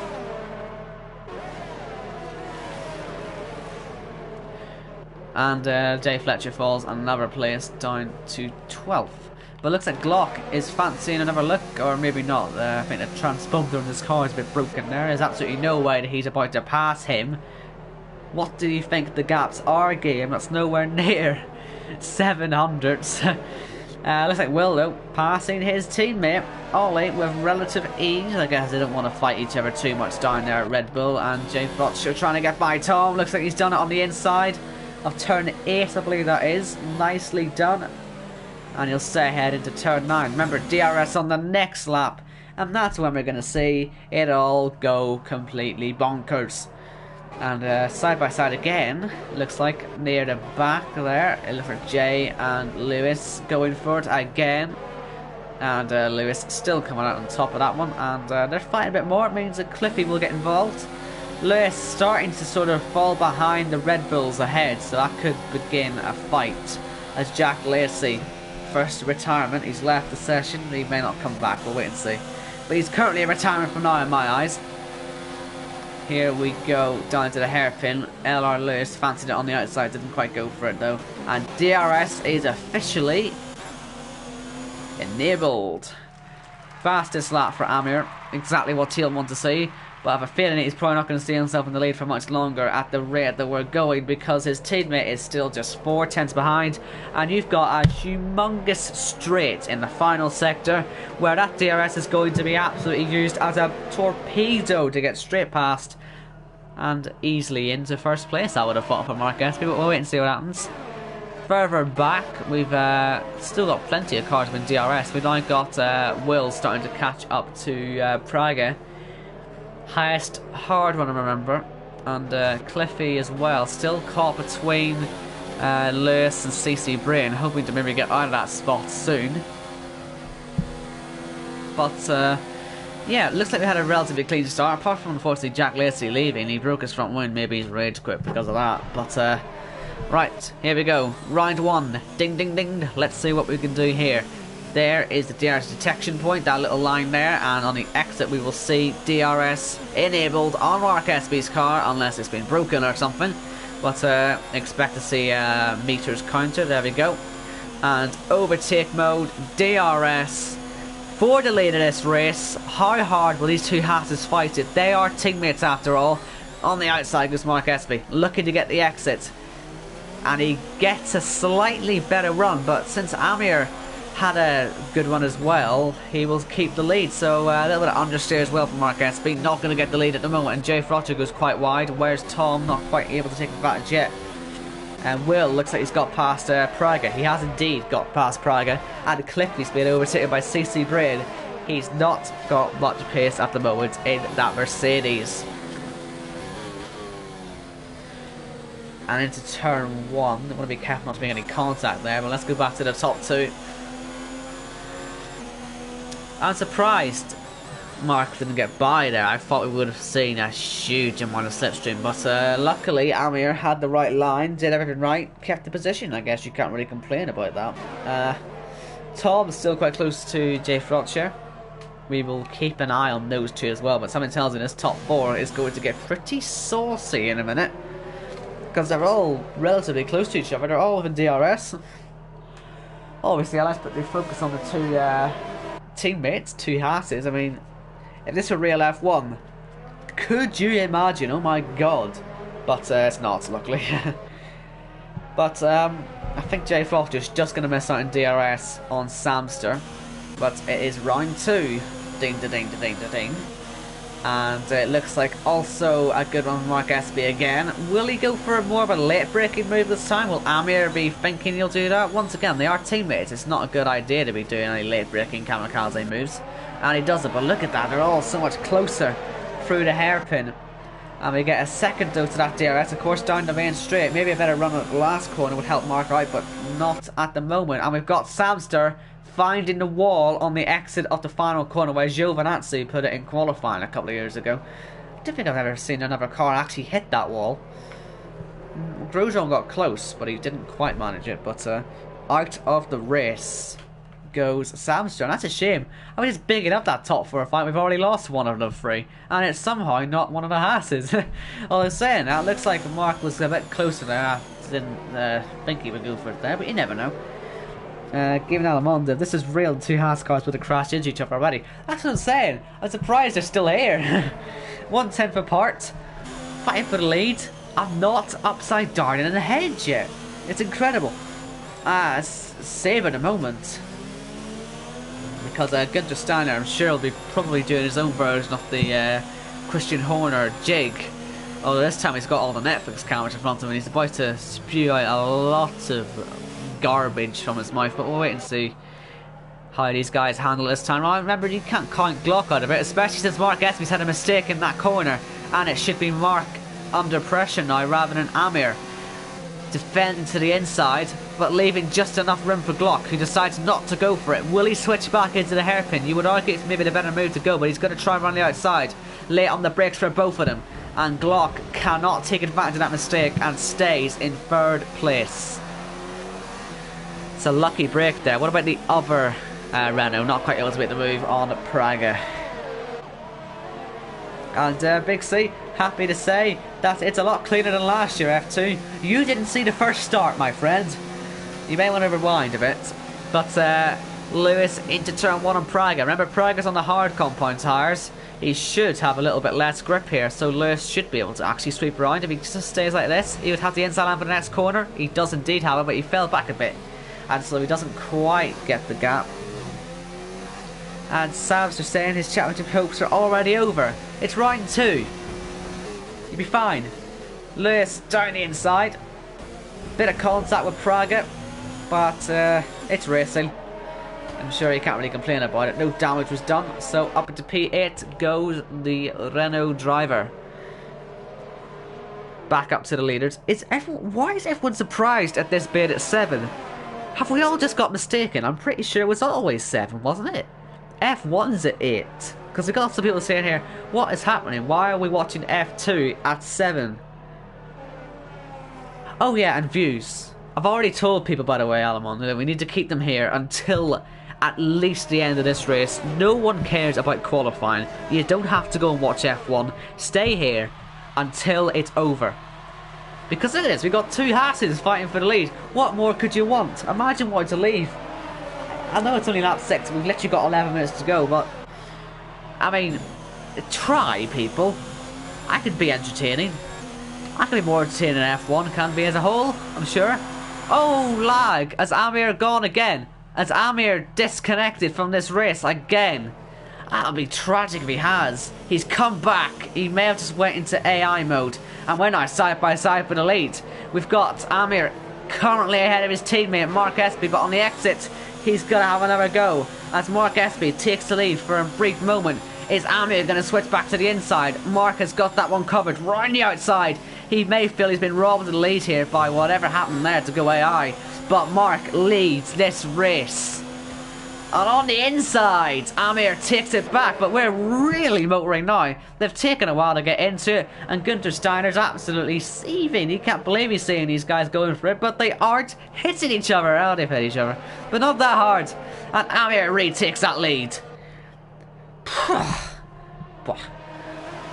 And Jay Fletcher falls another place down to 12th. But looks like Glock is fancying another look, or maybe not. I think the transponder in this car is a bit broken there. There's absolutely no way that he's about to pass him. What do you think the gaps are, game? That's nowhere near 700s. Looks like Will, though, passing his teammate Ollie with relative ease. I guess they don't want to fight each other too much down there at Red Bull. And Jay Fletcher trying to get by Tom. Looks like he's done it on the inside of turn 8, I believe that is. Nicely done. And he'll stay ahead into turn 9. Remember, DRS on the next lap. And that's when we're going to see it all go completely bonkers. And side by side again, looks like near the back there. It looks for Jay and Lewis going for it again. And Lewis still coming out on top of that one. And they're fighting a bit more. It means that Cliffy will get involved. Lewis starting to sort of fall behind the Red Bulls ahead, so that could begin a fight. As Jack Lacey, first retirement, he's left the session. He may not come back, we'll wait and see. But he's currently a retirement from now in my eyes. Here we go down to the hairpin. LR Lewis fancied it on the outside, didn't quite go for it though. And DRS is officially enabled. Fastest lap for Amir, exactly what Teal want to see. But I have a feeling he's probably not going to see himself in the lead for much longer at the rate that we're going, because his teammate is still just 4/10 behind. And you've got a humongous straight in the final sector, where that DRS is going to be absolutely used as a torpedo to get straight past and easily into first place. I would have thought for Mark Espy, but we'll wait and see what happens. Further back, we've still got plenty of cars with DRS. We've now got Will starting to catch up to Praga. Highest hard one, I remember. And Cliffy as well, still caught between Lewis and CC Brain, hoping to maybe get out of that spot soon. But yeah, it looks like we had a relatively clean start, apart from unfortunately Jack Lacey leaving. He broke his front wing, maybe he's rage quit because of that. But right, here we go, round 1, ding ding ding. Let's see what we can do here. There is the DRS detection point, that little line there, and on the exit we will see DRS enabled on Mark Espy's car, unless it's been broken or something. But expect to see meters counter, there we go. And overtake mode, DRS, for the lead of this race. How hard will these two Haas's fight it? They are teammates after all. On the outside goes Mark Espy, looking to get the exit. And he gets a slightly better run, but since Amir had a good one as well, he will keep the lead. So a little bit of understeer as well from Mark Espy. Not going to get the lead at the moment. And Jay Frotcher goes quite wide. Where's Tom? Not quite able to take advantage yet. And Will looks like he's got past Praga. He has indeed got past Praga. And Clifton's been overtaken by CC Braid. He's not got much pace at the moment in that Mercedes. And into turn 1. I want to be careful not to make any contact there, but let's go back to the top 2. I'm surprised Mark didn't get by there. I thought we would have seen a huge amount of slipstream, but luckily Amir had the right line, did everything right, kept the position. I guess you can't really complain about that. Tom is still quite close to Jay Frotcher. We will keep an eye on those two as well, but something tells me this top 4 is going to get pretty saucy in a minute, because they're all relatively close to each other. They're all within DRS. Obviously, I like to put the focus on the two teammates, two Haas's. I mean, if this were real F1, could you imagine? Oh my god. But it's not, luckily. But I think Jay Frotcher's just going to miss out in DRS on Samster. But it is round 2. Ding, da, ding, da, ding, da, ding. And it looks like also a good one from Mark Espy again. Will he go for more of a late braking move this time? Will Amir be thinking he'll do that? Once again, they are teammates. It's not a good idea to be doing any late braking kamikaze moves. And he does it, but look at that. They're all so much closer through the hairpin. And we get a second though to that DRS, of course, down the main straight. Maybe a better run at the last corner would help Mark out, but not at the moment. And we've got Samster finding the wall on the exit of the final corner where Giovinazzi put it in qualifying a couple of years ago. I don't think I've ever seen another car actually hit that wall. Grosjean got close, but he didn't quite manage it. But out of the race goes Samster, and that's a shame. I mean, it's bigging up that top 4 fight. We've already lost one of the 3, and it's somehow not one of the Haas's. All I'm saying, it looks like Mark was a bit closer there. I didn't think he would go for it there, but you never know. Given Alamonda, this is real. 2 Haas cars would have crashed into each other already. That's what I'm saying. I'm surprised they're still here. 1/10 apart, fighting for the lead. I'm not upside down in the hedge yet. It's incredible. It's saving a moment. Because Gunther Steiner, I'm sure, will be probably doing his own version of the Christian Horner jig. Although this time he's got all the Netflix cameras in front of him and he's about to spew out a lot of garbage from his mouth, but we'll wait and see how these guys handle this time. Well, remember, you can't count Glock out of it, especially since Mark Espy's had a mistake in that corner, and it should be Mark under pressure now rather than Amir defending to the inside but leaving just enough room for Glock, who decides not to go for it. Will he switch back into the hairpin? You would argue it's maybe the better move to go, but he's going to try and run the outside, lay on the brakes for both of them, and Glock cannot take advantage of that mistake and stays in 3rd place. It's a lucky break there. What about the other Renault? Not quite able to make the move on Praga. And Big C, happy to say that it's a lot cleaner than last year, F2. You didn't see the first start, my friend. You may want to rewind a bit. But Lewis into turn 1 on Praga. Remember, Praga's on the hard compound tyres. He should have a little bit less grip here, so Lewis should be able to actually sweep around. If he just stays like this, he would have the inside line for the next corner. He does indeed have it, but he fell back a bit, and so he doesn't quite get the gap. And Sam's just saying his championship hopes are already over. It's round 2. You'll be fine. Lewis down the inside. Bit of contact with Praga, but it's racing. I'm sure you can't really complain about it. No damage was done. So up into P8 goes the Renault driver. Back up to the leaders. Why is everyone surprised at this bid at 7? Have we all just got mistaken? I'm pretty sure it was always 7, wasn't it? F1's at 8. Because we've got lots of people saying here, what is happening? Why are we watching F2 at 7? Oh yeah, and views. I've already told people, by the way, Alamon, that we need to keep them here until at least the end of this race. No one cares about qualifying. You don't have to go and watch F1. Stay here until it's over. Because look at this, we've got 2 Haas's fighting for the lead. What more could you want? Imagine wanting to leave. I know it's only lap 6, we've literally got 11 minutes to go, but I mean, try, people. I could be entertaining. I can be more entertaining than F1 can be as a whole, I'm sure. Oh, lag, as Amir gone again. as Amir disconnected from this race again. That'll be tragic if he has. He's come back. He may have just went into AI mode. And we're now side by side for the lead. We've got Amir currently ahead of his teammate Mark Espy, but on the exit he's going to have another go. As Mark Espy takes the lead for a brief moment. Is Amir going to switch back to the inside? Mark has got that one covered right on the outside. He may feel he's been robbed of the lead here by whatever happened there to go AI. But Mark leads this race. And on the inside, Amir takes it back, but we're really motoring now. They've taken a while to get into it, and Gunther Steiner's absolutely seething. He can't believe he's seeing these guys going for it, but they aren't hitting each other. Oh, they've hit each other, but not that hard. And Amir retakes that lead.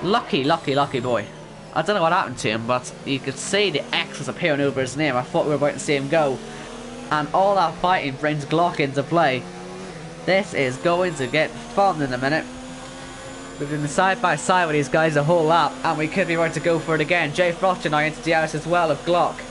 Lucky boy. I don't know what happened to him, but you could see the X was appearing over his name. I thought we were about to see him go. And all that fighting brings Glock into play. This is going to get fun in a minute. We've been side by side with these guys a whole lap, and we could be right to go for it again. Jay Frotcher now into the house as well of Glock.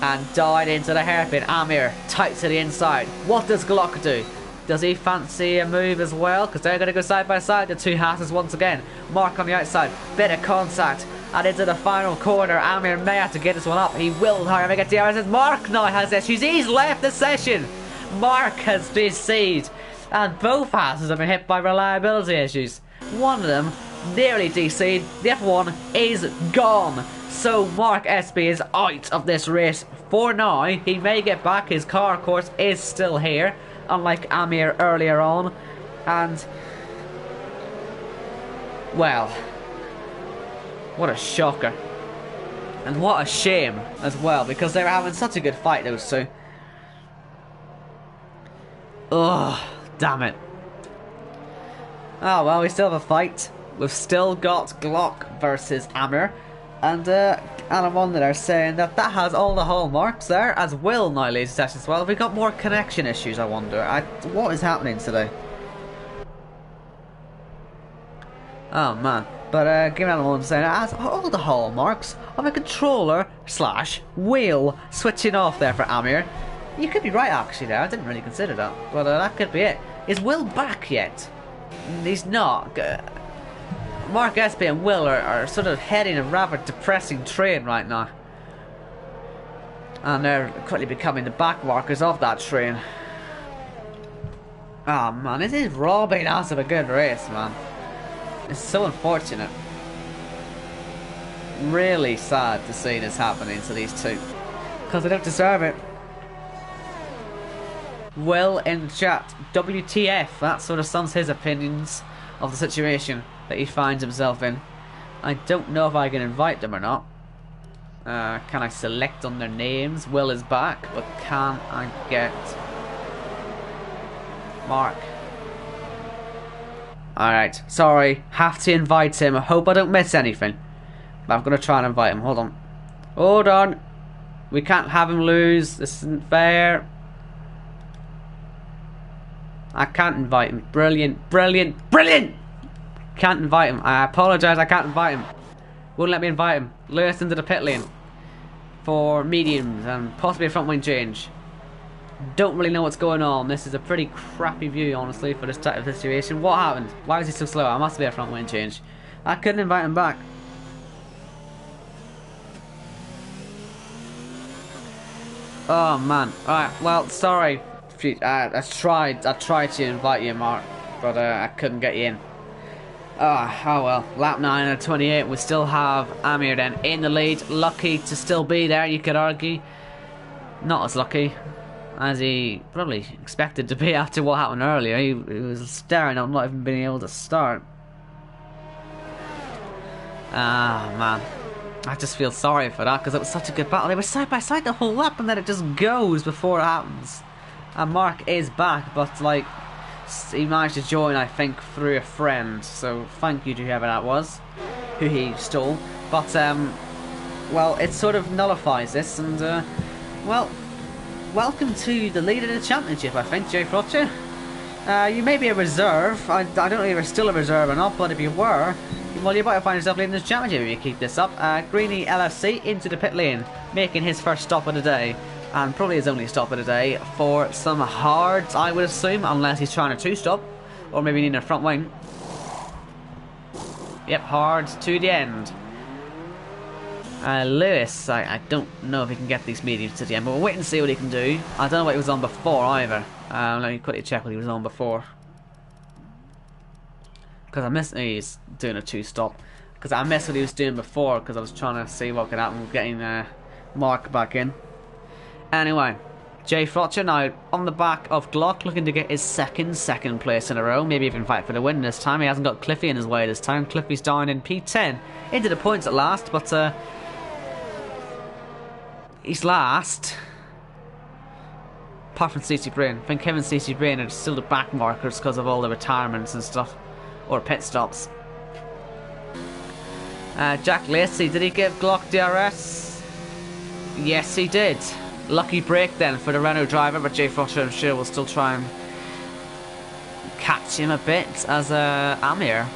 And died into the hairpin. Amir tight to the inside. What does Glock do? Does he fancy a move as well? Because they're going to go side by side, the two hasses once again. Mark on the outside, bit of contact. And into the final corner, Amir may have to get this one up. He will, however, get the hours. Mark now has issues. He's left the session. Mark has DC'd, and both hasses have been hit by reliability issues. One of them nearly DC'd, the other one is gone. So Mark Espy is out of this race for now. He may get back, his car of course is still here, unlike Amir earlier on. And, well, what a shocker. And what a shame as well, because they were having such a good fight, those two. Ugh, damn it. Oh well, we still have a fight. We've still got Glock versus Amir. And I'm on there saying that has all the hallmarks there, as Will now leads the session as well. Have we got more connection issues, I wonder? What is happening today? Oh man. But giving out one saying it has all the hallmarks of a controller / wheel switching off there for Amir. You could be right actually there, I didn't really consider that. But that could be it. Is Will back yet? He's not. Mark Espy and Will are sort of heading a rather depressing train right now. And they're quickly becoming the backmarkers of that train. Oh man, this is robbing us of a good race, man. It's so unfortunate. Really sad to see this happening to these two. Because they don't deserve it. Will in the chat, WTF, that sort of sums his opinions of the situation that he finds himself in. I don't know if I can invite them or not. Can I select on their names? Will is back, but can I get Mark? Alright, sorry, have to invite him. I hope I don't miss anything. But I'm going to try and invite him, hold on. Hold on. We can't have him lose, this isn't fair. I can't invite him. Brilliant, brilliant, brilliant! Can't invite him. I apologise, I can't invite him. Won't let me invite him. Lurched into the pit lane for mediums and possibly a front wing change. Don't really know what's going on. This is a pretty crappy view, honestly, for this type of situation. What happened? Why was he so slow? I must be a front wing change. I couldn't invite him back. Oh man. Alright, well, sorry. I tried to invite you, Mark, but I couldn't get you in. Oh well. Lap 9 out of 28. We still have Amir then in the lead. Lucky to still be there, you could argue. Not as lucky as he probably expected to be after what happened earlier. He was staring on not even being able to start. Ah man. I just feel sorry for that because it was such a good battle. They were side by side the whole lap and then it just goes before it happens. And Mark is back, but like he managed to join, I think, through a friend. So thank you to whoever that was, who he stole. But well, it sort of nullifies this, and well, welcome to the lead of the championship. I think, Jay Frotcher. You may be a reserve. I don't know if you're still a reserve or not, but if you were, well, you might find yourself leading this championship if you keep this up. Greeny LFC into the pit lane, making his first stop of the day. And probably his only stop of the day for some hards, I would assume, unless he's trying to two-stop. Or maybe needing a front wing. Yep, hards to the end. Lewis, I don't know if he can get these mediums to the end, but we'll wait and see what he can do. I don't know what he was on before either. Let me quickly check what he was on before. Because I missed, he's doing a two-stop. Because I missed what he was doing before, because I was trying to see what could happen with getting Mark back in. Anyway, Jay Frotcher now on the back of Glock, looking to get his second place in a row. Maybe even fight for the win this time. He hasn't got Cliffy in his way this time. Cliffy's down in P10. Into the points at last, but he's last. Apart from CC Brain. I think Kevin and CC Brain are still the back markers because of all the retirements and stuff. Or pit stops. Jack Lacey, did he give Glock DRS? Yes, he did. Lucky break then for the Renault driver, but Jay Frotcher, I'm sure, will still try and catch him a bit as Amir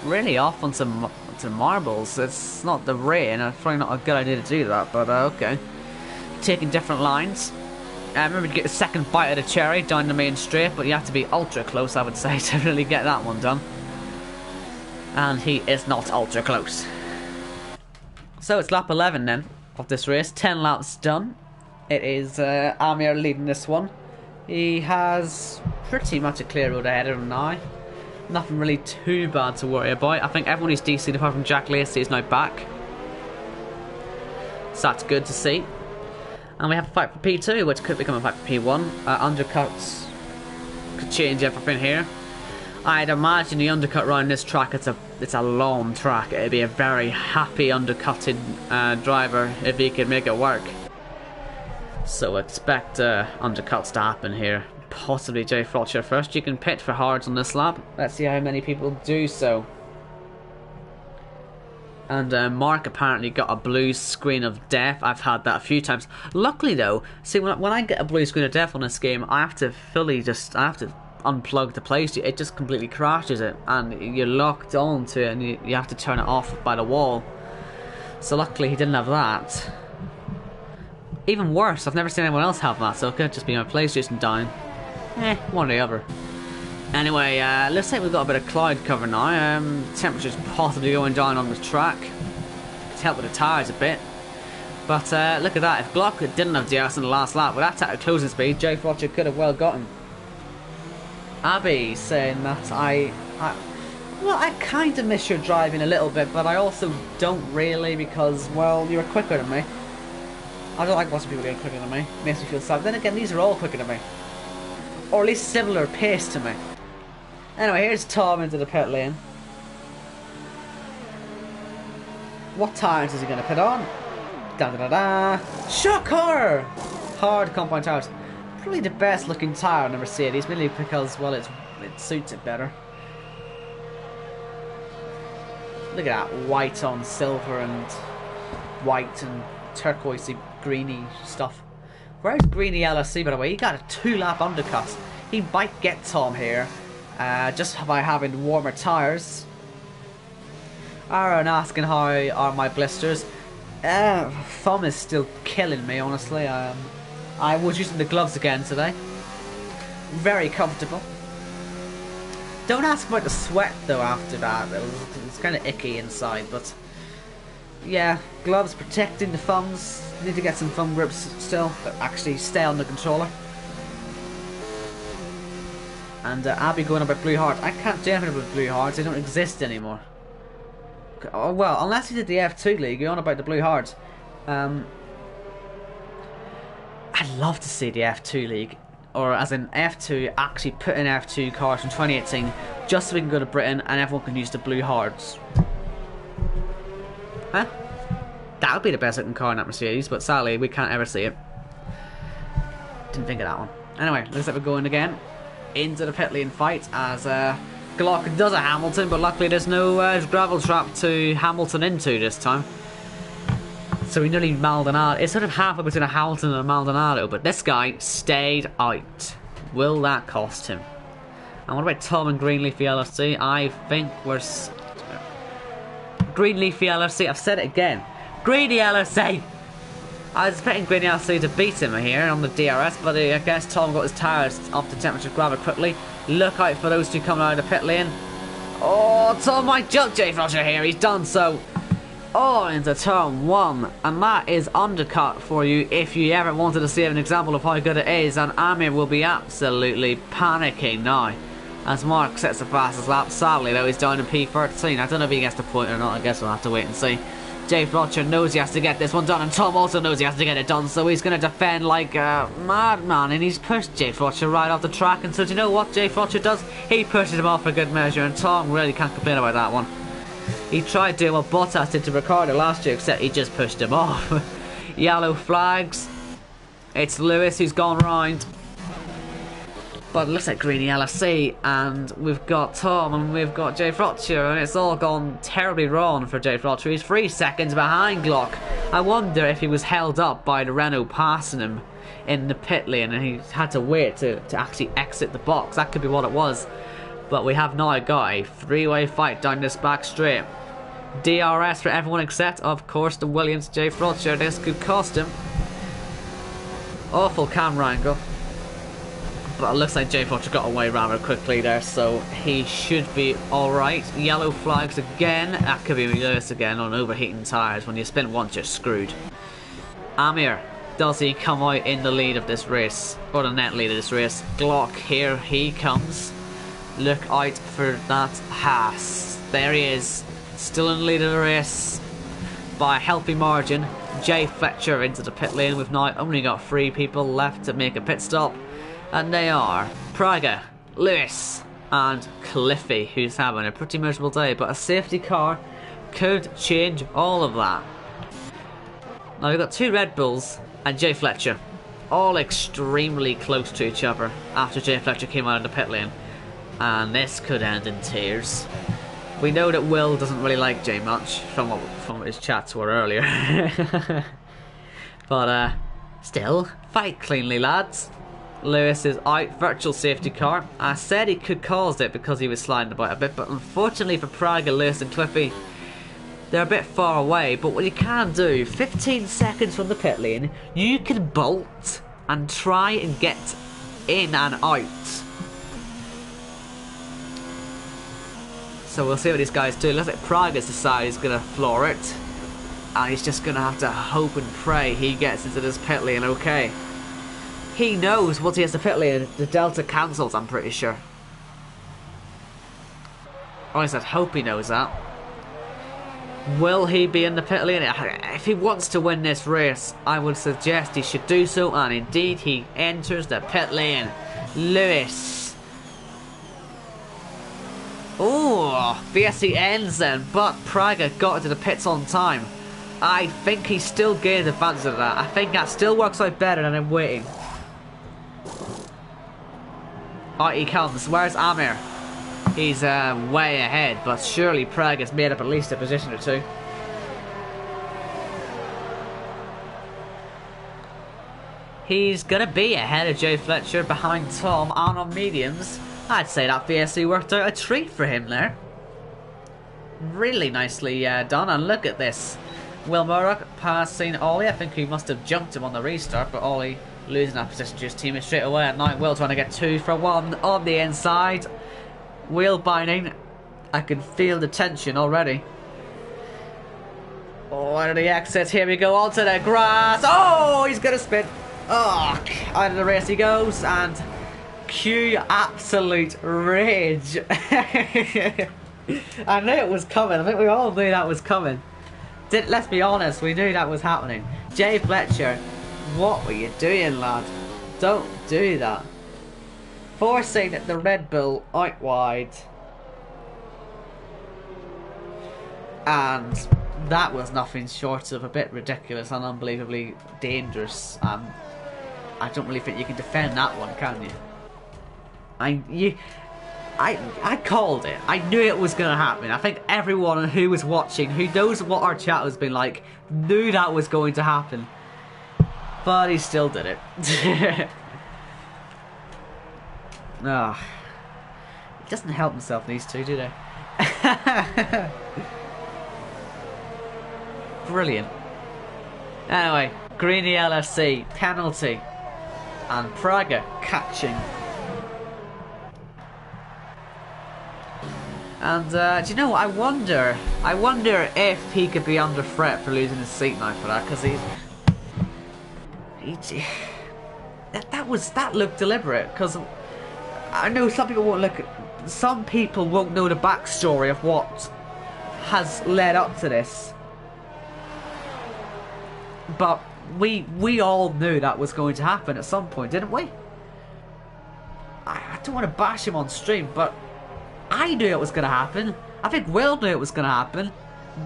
really off on some marbles. It's not the rain, it's probably not a good idea to do that, but okay. Taking different lines. Remember to get the second bite of the cherry down the main straight, but you have to be ultra close, I would say, to really get that one done. And he is not ultra close. So it's lap 11 then of this race. 10 laps done. It is Amir leading this one. He has pretty much a clear road ahead of him now. Nothing really too bad to worry about. I think everyone who's DC'd apart from Jack Lacey is now back. So that's good to see. And we have a fight for P2, which could become a fight for P1. Undercuts could change everything here. I'd imagine the undercut around this track, it's a long track. It'd be a very happy undercutted driver if he could make it work. So expect undercuts to happen here. Possibly Jay Frotcher first. You can pit for hards on this lap. Let's see how many people do so. And Mark apparently got a blue screen of death. I've had that a few times. Luckily though, see when I get a blue screen of death on this game, I have to unplug the PlayStation. It just completely crashes it, and you're locked onto it, and you have to turn it off by the wall. So luckily he didn't have that. Even worse, I've never seen anyone else have that, so it could just be my PlayStation down. One or the other. Anyway, looks like we've got a bit of cloud cover now. Temperature's possibly going down on the track. Could help with the tyres a bit. But look at that, if Glock didn't have DRS in the last lap, with that type of closing speed, Jay Frotcher could have well gotten. Abby saying that I kind of miss your driving a little bit, but I also don't really, because, well, you're quicker than me. I don't like watching people getting quicker than me. It makes me feel sad. Then again, these are all quicker than me. Or at least similar pace to me. Anyway, here's Tom into the pit lane. What tires is he going to put on? Da da da da! Shocker! Hard compound tires. Probably the best looking tire on the Mercedes, mainly because, well, it suits it better. Look at that, white on silver and white and turquoisey greeny stuff. Where's Greeny LSC, by the way? He got a 2-lap undercut. He might get Tom here, just by having warmer tyres. Aaron asking how are my blisters. Thumb is still killing me, honestly. I was using the gloves again today. Very comfortable. Don't ask about the sweat though after that. It was kind of icky inside, but yeah, gloves protecting the thumbs. Need to get some thumb grips still, but actually stay on the controller. And Abby going about blue hearts. I can't do anything with blue hearts. They don't exist anymore. Oh, well, unless you did the F2 League, you're on about the blue hearts. I'd love to see the F2 League, or as in F2, actually put in F2 cars from 2018, just so we can go to Britain and everyone can use the blue hearts. Huh? That would be the best looking car in that Mercedes, but sadly we can't ever see it. Didn't think of that one. Anyway, looks like we're going again into the pit lane fight as Glock does a Hamilton, but luckily there's no gravel trap to Hamilton into this time. So we nearly Maldonado. It's sort of halfway between a Hamilton and a Maldonado, but this guy stayed out. Will that cost him? And what about Tom and Greenleafy LFC? I think we're... Greenleafy LFC, I've said it again. Greedy LFC! I was expecting Green LC to beat him here on the DRS, but I guess Tom got his tyres off the temperature grabber quickly. Look out for those two coming out of the pit lane. Oh, Tom might jump Jay Fletcher here. He's done so. Oh, into turn 1. And that is undercut for you if you ever wanted to see an example of how good it is. And Amir will be absolutely panicking now as Mark sets the fastest lap. Sadly, though, he's down in P13. I don't know if he gets the point or not. I guess we'll have to wait and see. Jay Fletcher knows he has to get this one done, and Tom also knows he has to get it done, so he's going to defend like a madman, and he's pushed Jay Fletcher right off the track. And so do you know what Jay Fletcher does? He pushes him off for good measure, and Tom really can't complain about that one. He tried doing what Bottas did to Ricciardo last year, except he just pushed him off. Yellow flags. It's Lewis who's gone round. But it looks like Greeny LFC, and we've got Tom and we've got Jay Fletcher, and it's all gone terribly wrong for Jay Fletcher. He's 3 seconds behind Glock. I wonder if he was held up by the Renault passing him in the pit lane and he had to wait to actually exit the box. That could be what it was. But we have now got a 3-way fight down this back straight. DRS for everyone except, of course, the Williams. Jay Fletcher. This could cost him. Awful camera angle. But it looks like Jay Fletcher got away rather quickly there, so he should be alright. Yellow flags again. That could be Lewis again on overheating tyres. When you spin once, you're screwed. Amir, does he come out in the lead of this race? Or the net lead of this race? Glock, here he comes. Look out for that Haas. There he is. Still in the lead of the race by a healthy margin. Jay Fletcher into the pit lane. We've now only got 3 people left to make a pit stop. And they are Praga, Lewis and Cliffy, who's having a pretty miserable day. But a safety car could change all of that. Now we've got 2 Red Bulls and Jay Fletcher, all extremely close to each other after Jay Fletcher came out of the pit lane. And this could end in tears. We know that Will doesn't really like Jay much from what his chats were earlier. But still, fight cleanly, lads. Lewis is out, virtual safety car. I said he could cause it because he was sliding about a bit, but unfortunately for Praga, Lewis and Cliffy, they're a bit far away. But what you can do, 15 seconds from the pit lane, you can bolt and try and get in and out. So we'll see what these guys do. Looks like Praga's decided he's going to floor it, and he's just going to have to hope and pray he gets into this pit lane okay. He knows once he has the pit lane, the Delta cancels, I'm pretty sure. Or I said hope he knows that. Will he be in the pit lane? If he wants to win this race, I would suggest he should do so, and indeed he enters the pit lane. Lewis. Oh, BSC ends then, but Praga got into the pits on time. I think he still gained advantage of that. I think that still works out better than him waiting. Out he comes. Where's Amir? He's way ahead, but surely Prague has made up at least a position or 2. He's going to be ahead of Jay Fletcher, behind Tom, and on mediums. I'd say that VSC worked out a treat for him there. Really nicely done, and look at this. Will Murdoch passing Ollie. I think he must have jumped him on the restart, but Ollie losing that position to his teammate straight away. And now Will trying to get 2 for 1 on the inside. Wheel binding. I can feel the tension already. Oh, out of the exit. Here we go onto the grass. Oh, he's going to spin. Oh, out of the race he goes. And cue absolute rage. I knew it was coming. I think we all knew that was coming. Let's be honest, we knew that was happening. Jay Fletcher, what were you doing, lad? Don't do that. Forcing the Red Bull out wide. And that was nothing short of a bit ridiculous and unbelievably dangerous. I don't really think you can defend that one, can you? I called it. I knew it was going to happen. I think everyone who was watching, who knows what our chat has been like, knew that was going to happen. But he still did it. Oh. He doesn't help himself, these two, do they? Brilliant. Anyway, Greeny LFC, penalty. And Praga catching. And do you know what? I wonder if he could be under threat for losing his seat now for that, because that looked deliberate. Because I know some people won't know the backstory of what has led up to this, but we all knew that was going to happen at some point, didn't we? I don't want to bash him on stream, but I knew it was going to happen. I think Will knew it was going to happen.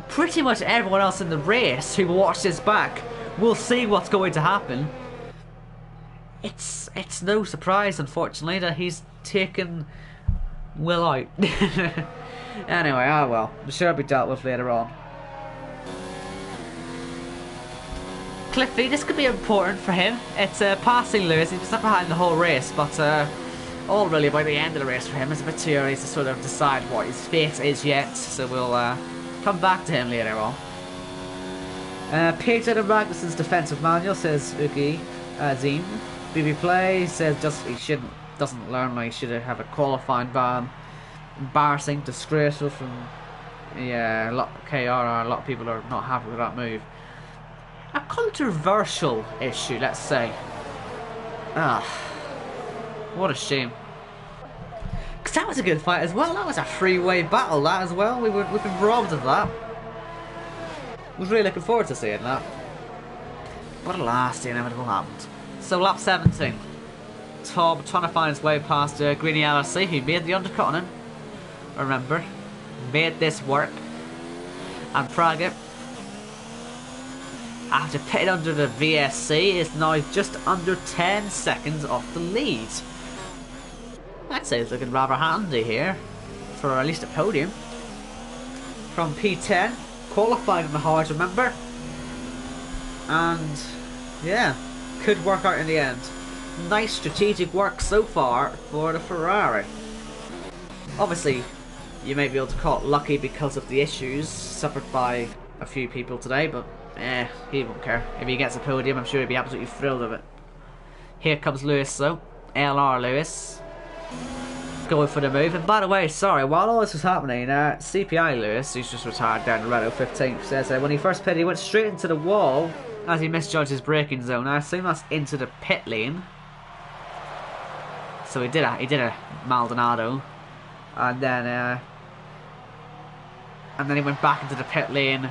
Pretty much everyone else in the race who will watch this back will see what's going to happen. It's no surprise, unfortunately, that he's taken Will out. Anyway, oh well. I'm sure it'll be dealt with later on. Cliffy, this could be important for him. It's passing Lewis. He's stuck behind the whole race, but all really by the end of the race for him. It's a bit too early to sort of decide what his fate is yet, so we'll come back to him later on. Peter Magnussen's defensive manual says Ugi Zim. BB Play says doesn't learn like he should have a qualifying ban. Embarrassing, disgraceful from a lot of people are not happy with that move. A controversial issue, let's say. What a shame. Because that was a good fight as well. That was a three-way battle, that as well. We've been robbed of that. Was really looking forward to seeing that. But alas, the inevitable happened. So lap 17. Tom trying to find his way past Greeny LRC, who made the undercut on him. Remember, made this work. And Praga, after pitting under the VSC, is now just under 10 seconds off the lead. I'd say it's looking rather handy here for at least a podium. From P10, qualifying in the hard, remember? And yeah, could work out in the end. Nice strategic work so far for the Ferrari. Obviously, you may be able to call it lucky because of the issues suffered by a few people today, but he won't care. If he gets a podium, I'm sure he'll be absolutely thrilled with it. Here comes Lewis though. LR Lewis. Going for the move. And by the way, sorry, while all this was happening, CPI Lewis, who's just retired down the Renault 15th, says that when he first pitted, he went straight into the wall as he misjudged his braking zone. I assume that's into the pit lane. So he did a Maldonado. And then he went back into the pit lane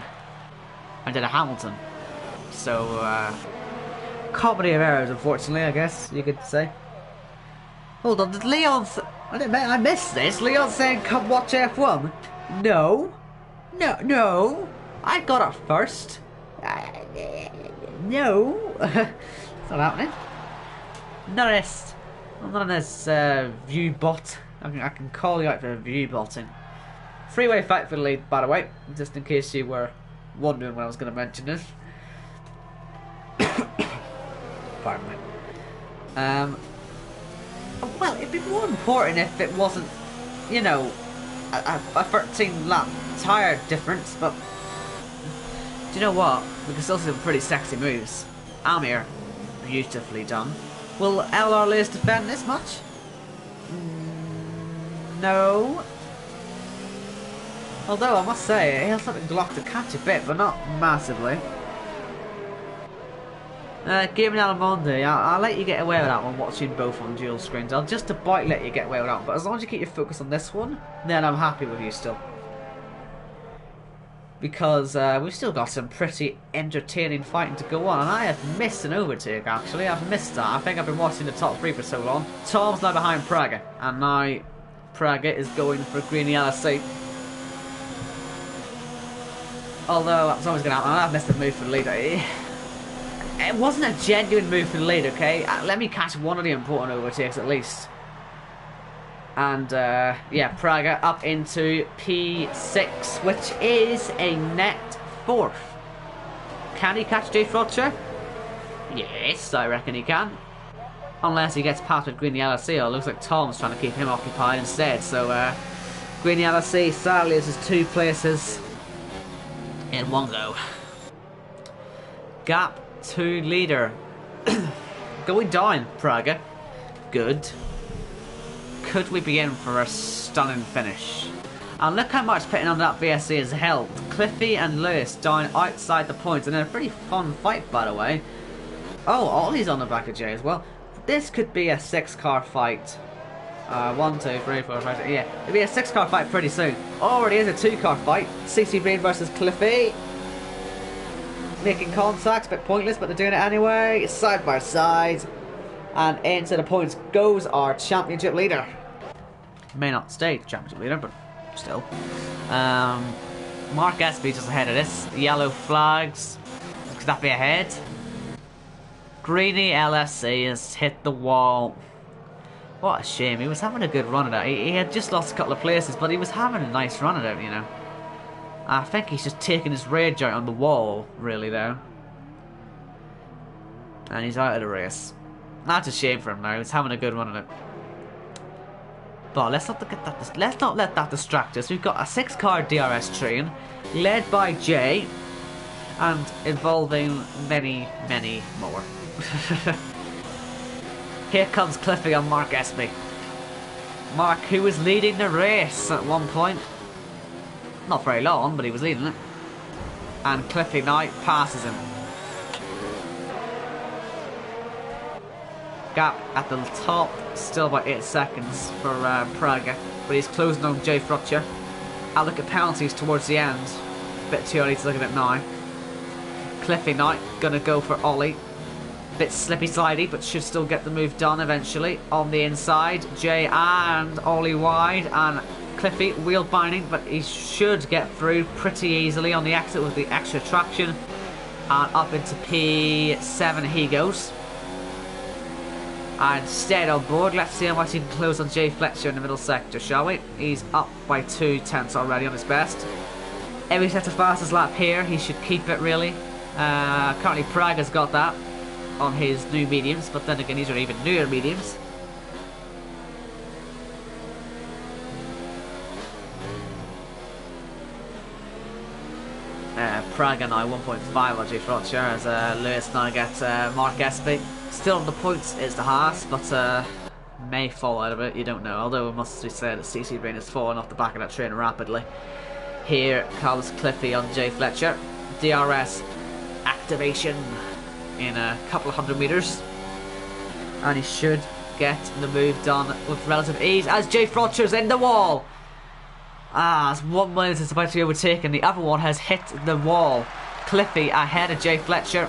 and did a Hamilton. So, comedy of errors, unfortunately, I guess you could say. Hold on, did Leon... I missed this. Leon saying, come watch F1. No. No. I got it first. No. It's not happening. None of this view bot. I can call you out for view botting. Freeway fight for the lead, by the way, just in case you were wondering when I was going to mention this. Pardon me. Well, it'd be more important if it wasn't, you know, a 13 lap tyre difference, but do you know what? We can still see some pretty sexy moves. Amir, beautifully done. Will LR Lewis defend this much? No. Although I must say, he'll have Glock to catch a bit, but not massively. Gaming Alamonde, I'll let you get away with that one, watching both on dual screens. I'll just about let you get away with that one, but as long as you keep your focus on this one, then I'm happy with you still. Because we've still got some pretty entertaining fighting to go on, and I have missed an overtake actually. I've missed that. I think I've been watching the top three for so long. Tom's now behind Praga, and now Praga is going for Greeny LSC. Although that's always going to happen. I've missed a move for the lead. It wasn't a genuine move for the lead, okay? Let me catch one of the important overtakes at least. And yeah, Praga up into P6, which is a net 4th. Can he catch Jay Fletcher? Yes, I reckon he can. Unless he gets past with Greeny LSC, or it looks like Tom's trying to keep him occupied instead. So Greeny LSC sadly loses 2 places in one go. Gap to leader. Going down, Praga. Good. Could we be in for a stunning finish? And look how much pitting on that VSC has helped. Cliffy and Lewis down outside the points, and in a pretty fun fight, by the way. Oh, Ollie's on the back of Jay as well. This could be a 6-car fight. 1, 2, 3, 4, 5, 6. Yeah, it'll be a 6-car fight pretty soon. Already is a 2-car fight. CC Green versus Cliffy. Making contact, a bit pointless, but they're doing it anyway. Side by side. And into the points goes our championship leader. May not stay championship leader, but still. Mark Espy just ahead of this. Yellow flags. Could that be ahead? Greeny LSC has hit the wall. What a shame. He was having a good run at it. He had just lost a couple of places, but he was having a nice run at it, you know. I think he's just taking his rage out on the wall, really, though. And he's out of the race. That's a shame for him now. He's having a good run at it. But let's not let that distract us. We've got a 6-car DRS train, led by Jay, and involving many, many more. Here comes Cliffy and Mark Espy. Mark, who was leading the race at one point. Not very long, but he was leading it. And Cliffy now passes him. Gap at the top, still about 8 seconds for Praga, but he's closing on Jay Frutcher. I'll look at penalties towards the end. A bit too early to look at it now. Cliffy now gonna go for Ollie. Bit slippy slidey, but should still get the move done eventually. On the inside, Jay and Ollie wide, and Cliffy wheel binding, but he should get through pretty easily on the exit with the extra traction. And up into P7 he goes. And stayed on board. Let's see how much he can close on Jay Fletcher in the middle sector, shall we? He's up by 2 tenths already on his best. If he sets a fastest lap here, he should keep it really. Currently Praga's got that on his new mediums, but then again these are even newer mediums. Praga now 1.5 on Jay Fletcher as Lewis now gets Mark Espy. Still on the points is the Haas, but may fall out of it, you don't know. Although it must be said that CC Brain has fallen off the back of that train rapidly. Here comes Cliffy on Jay Fletcher. DRS activation in a couple of 100 metres. And he should get the move done with relative ease as Jay Fletcher's in the wall. As one minute is about to be overtaken, the other one has hit the wall. Cliffy ahead of Jay Fletcher.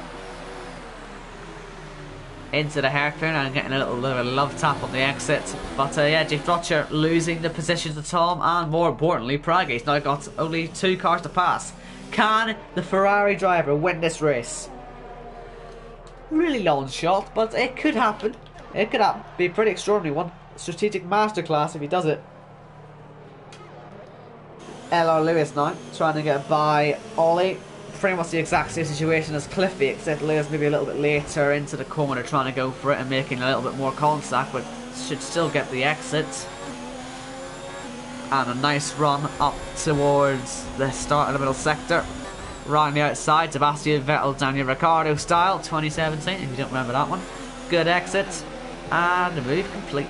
Into the hairpin and getting a little bit of a love tap on the exit. But yeah, Jay Fletcher losing the position to Tom, and more importantly, Praga. He's now got only 2 cars to pass. Can the Ferrari driver win this race? Really long shot, but it could happen. It could happen. Be a pretty extraordinary one. Strategic masterclass if he does it. LR Lewis now trying to get by Ollie. Pretty much the exact same situation as Cliffy, except Lewis maybe a little bit later into the corner trying to go for it and making a little bit more contact, but should still get the exit. And a nice run up towards the start of the middle sector. Round the outside, Sebastian Vettel, Daniel Ricciardo style, 2017, if you don't remember that one. Good exit, and the move complete.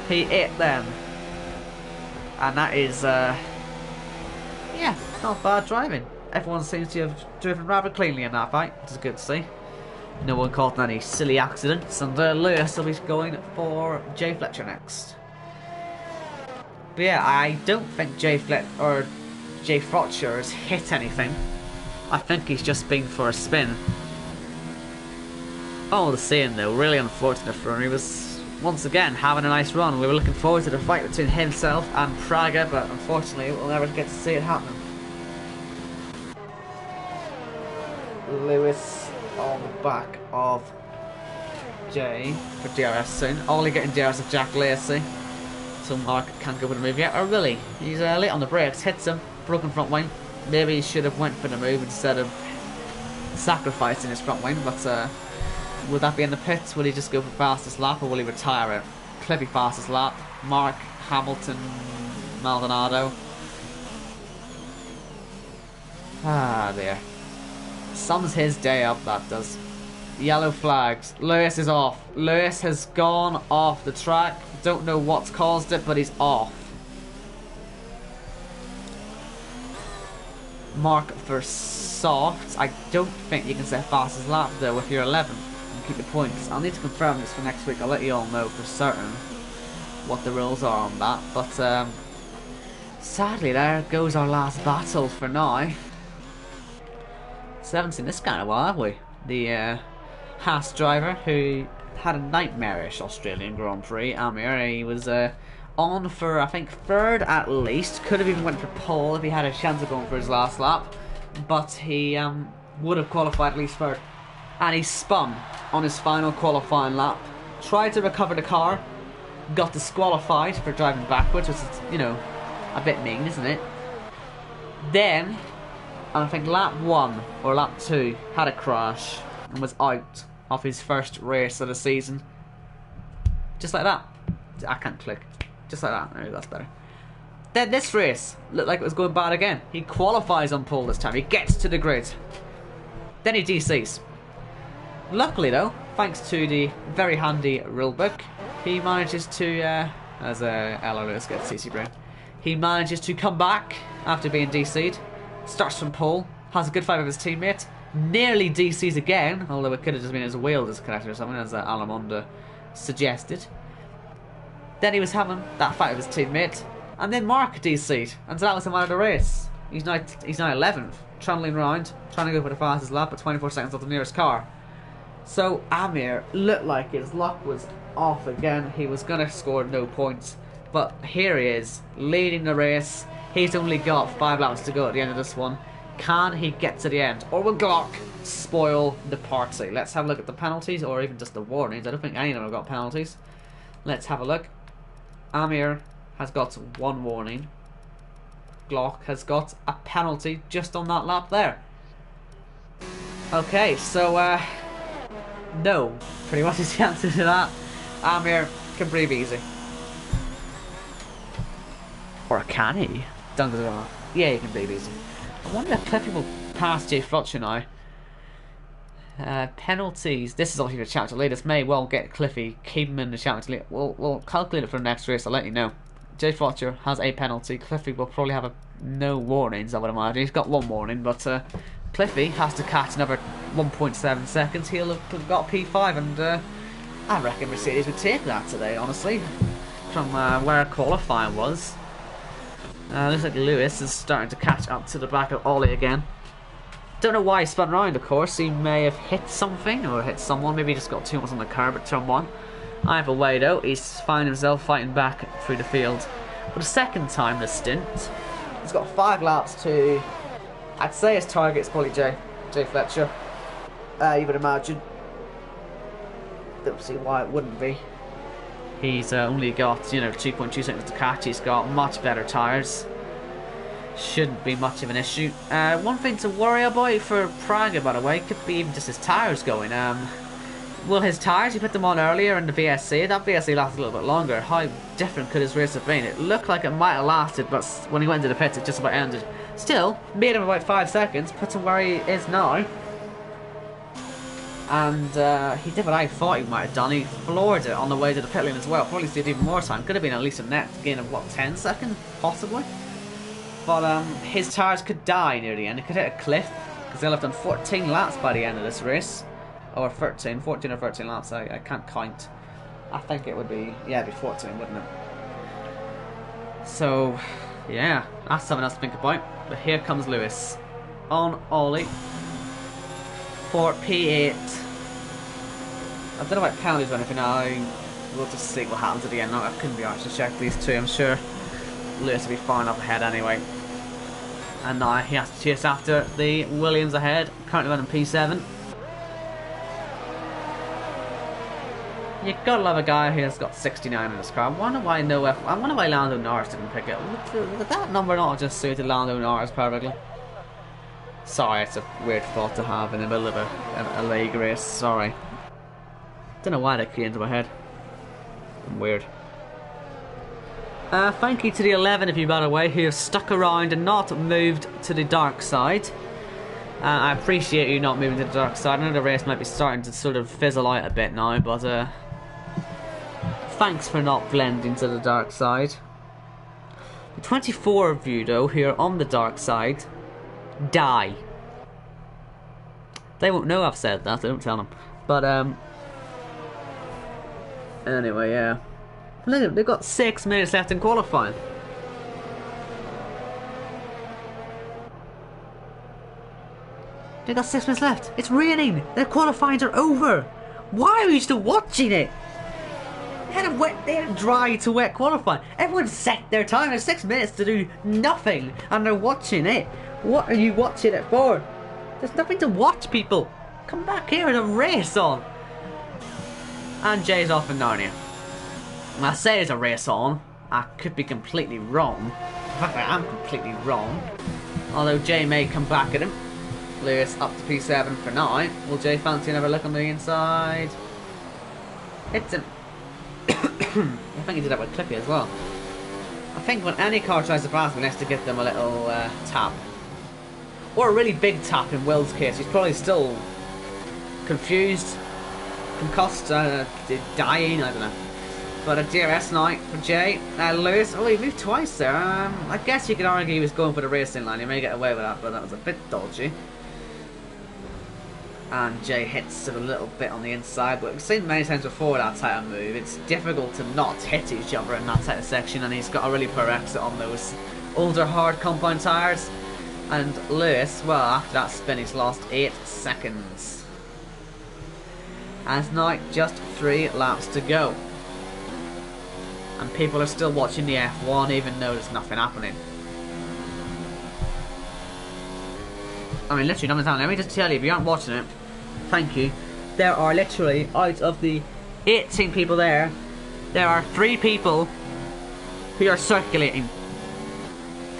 P8 then. And that is, yeah, not bad driving. Everyone seems to have driven rather cleanly in that fight, which is good to see. No one caught in any silly accidents, and Lewis will be going for Jay Fletcher next. But yeah, I don't think Jay Fletcher has hit anything. I think he's just been for a spin. All the same though, really unfortunate for him. He was once again having a nice run. We were looking forward to the fight between himself and Praga, but unfortunately we'll never get to see it happen. Lewis on the back of Jay for DRS soon. Ollie getting DRS of Jack Lacey. So Mark can't go for the move yet. Or really, he's late on the brakes, hits him, broken front wing. Maybe he should have went for the move instead of sacrificing his front wing, but will that be in the pits? Will he just go for fastest lap, or will he retire it? Cliffy fastest lap. Mark, Hamilton, Maldonado. Ah dear. Sums his day up, that does. Yellow flags. Lewis is off. Lewis has gone off the track. Don't know what's caused it, but he's off. Mark for soft. I don't think you can set fastest lap though if you're 11th and keep the points. I'll need to confirm this for next week. I'll let you all know for certain what the rules are on that. But sadly, there goes our last battle for now. So haven't seen this guy in a while, have we? The Haas driver who had a nightmarish Australian Grand Prix. Amir, he was on for, I think, third at least. Could have even went for pole if he had a chance of going for his last lap. But he would have qualified at least third. And he spun on his final qualifying lap. Tried to recover the car. Got disqualified for driving backwards, which is, you know, a bit mean, isn't it? Then, I think lap 1 or lap 2 had a crash and was out of his first race of the season. Just like that. I can't click. Just like that. Maybe that's better. Then this race looked like it was going bad again. He qualifies on pole this time. He gets to the grid. Then he DCs. Luckily though, thanks to the very handy rulebook, he manages to, as Ella Lewis gets CC Brown, he manages to come back after being DC'd. Starts from pole. Has a good fight with his teammate. Nearly DCs again, although it could have just been his wheel disconnected or something, as Alamonda suggested. Then he was having that fight with his teammate, and then Mark DC'd, and so that was him out of the race. He's now 11th, trundling around, trying to go for the fastest lap, but 24 seconds off the nearest car. So Amir looked like his luck was off again. He was going to score no points, but here he is, leading the race. He's only got 5 laps to go at the end of this one. Can he get to the end, or will Glock spoil the party? Let's have a look at the penalties, or even just the warnings. I don't think any of them have got penalties. Let's have a look. Amir has got 1 warning. Glock has got a penalty just on that lap there. Okay, so no, pretty much is the answer to that. Amir can breathe easy. Or can he? Yeah, he can breathe easy. I wonder if Cliffy will pass Jay Fletcher now. Penalties. This is obviously the championship lead. This may well get Cliffy, keep him in the championship lead. We'll calculate it for the next race. I'll let you know. Jay Fletcher has a penalty. Cliffy will probably have no warnings, I would imagine. He's got 1 warning, but Cliffy has to catch another 1.7 seconds. He'll have got P5, and I reckon Mercedes would take that today, honestly, from where qualifying was. Looks like Lewis is starting to catch up to the back of Ollie again. Don't know why he spun round, of course. He may have hit something or hit someone. Maybe he just got too much on the curb at turn 1. Either way though, he's found himself fighting back through the field for the second time this stint. He's got 5 laps to, I'd say his target is probably Jay Fletcher. You would imagine. Don't see why it wouldn't be. He's only got, you know, 2.2 seconds to catch. He's got much better tyres. Shouldn't be much of an issue. One thing to worry about for Praga, by the way, could be even just his tyres going. Well, his tyres, he put them on earlier in the VSC. That VSC lasted a little bit longer. How different could his race have been? It looked like it might have lasted, but when he went into the pits, it just about ended. Still, made him about 5 seconds, puts him where he is now. And he did what I thought he might have done. He floored it on the way to the pit lane as well. Probably did even more time. Could have been at least a net gain of, what, 10 seconds? Possibly. But his tyres could die near the end. He could hit a cliff, because they'll have done 14 laps by the end of this race. Or 14 or 13 laps. I can't count. I think it would be, yeah, it'd be 14, wouldn't it? So, yeah, that's something else to think about. But here comes Lewis on Ollie for P8. I don't know about penalties or anything now. We'll just see what happens at the end. No, I couldn't be arsed to check these two. I'm sure Lewis will be far enough ahead anyway. And now he has to chase after the Williams ahead, currently running P7. You gotta love a guy who has got 69 in his car. I wonder why I wonder why Lando Norris didn't pick it. Would that number not just suited Lando Norris perfectly? Sorry, it's a weird thought to have in the middle of a league race. Sorry. Don't know why that came into my head. Weird. Thank you to the 11 of you, by the way, who have stuck around and not moved to the dark side. I appreciate you not moving to the dark side. I know the race might be starting to sort of fizzle out a bit now, but thanks for not blending to the dark side. The 24 of you, though, who are on the dark side, die. They won't know I've said that, so don't tell them. But, anyway, yeah. Look, they've got 6 minutes left in qualifying. They've got 6 minutes left. It's raining. Their qualifyings are over. Why are you still watching it? They had a dry to wet qualifying. Everyone set their time. There's 6 minutes to do nothing, and they're watching it. What are you watching it for? There's nothing to watch, people. Come back here, there's a race on. And Jay's off in Narnia. I say there's a race on. I could be completely wrong. In fact, I am completely wrong. Although Jay may come back at him. Lewis up to P7 for now. Will Jay fancy another look on the inside? Hits him. I think he did that with Clippy as well. I think when any car tries to pass me, he has to give them a little tap. Or a really big tap in Will's case. He's probably still confused, concussed, dying, I don't know. But a DRS night for Jay. Lewis, oh, he moved twice there. I guess you could argue he was going for the racing line. He may get away with that, but that was a bit dodgy. And Jay hits it a little bit on the inside, but we've seen many times before that type of move. It's difficult to not hit each other in that type of section, and he's got a really poor exit on those older hard compound tyres. And Lewis, well, after that spin, he's lost 8 seconds. And it's now just 3 laps to go. And people are still watching the F1 even though there's nothing happening. I mean, literally nothing's happening. Let me just tell you, if you aren't watching it, thank you. There are literally, out of the 18 people there are 3 people who are circulating.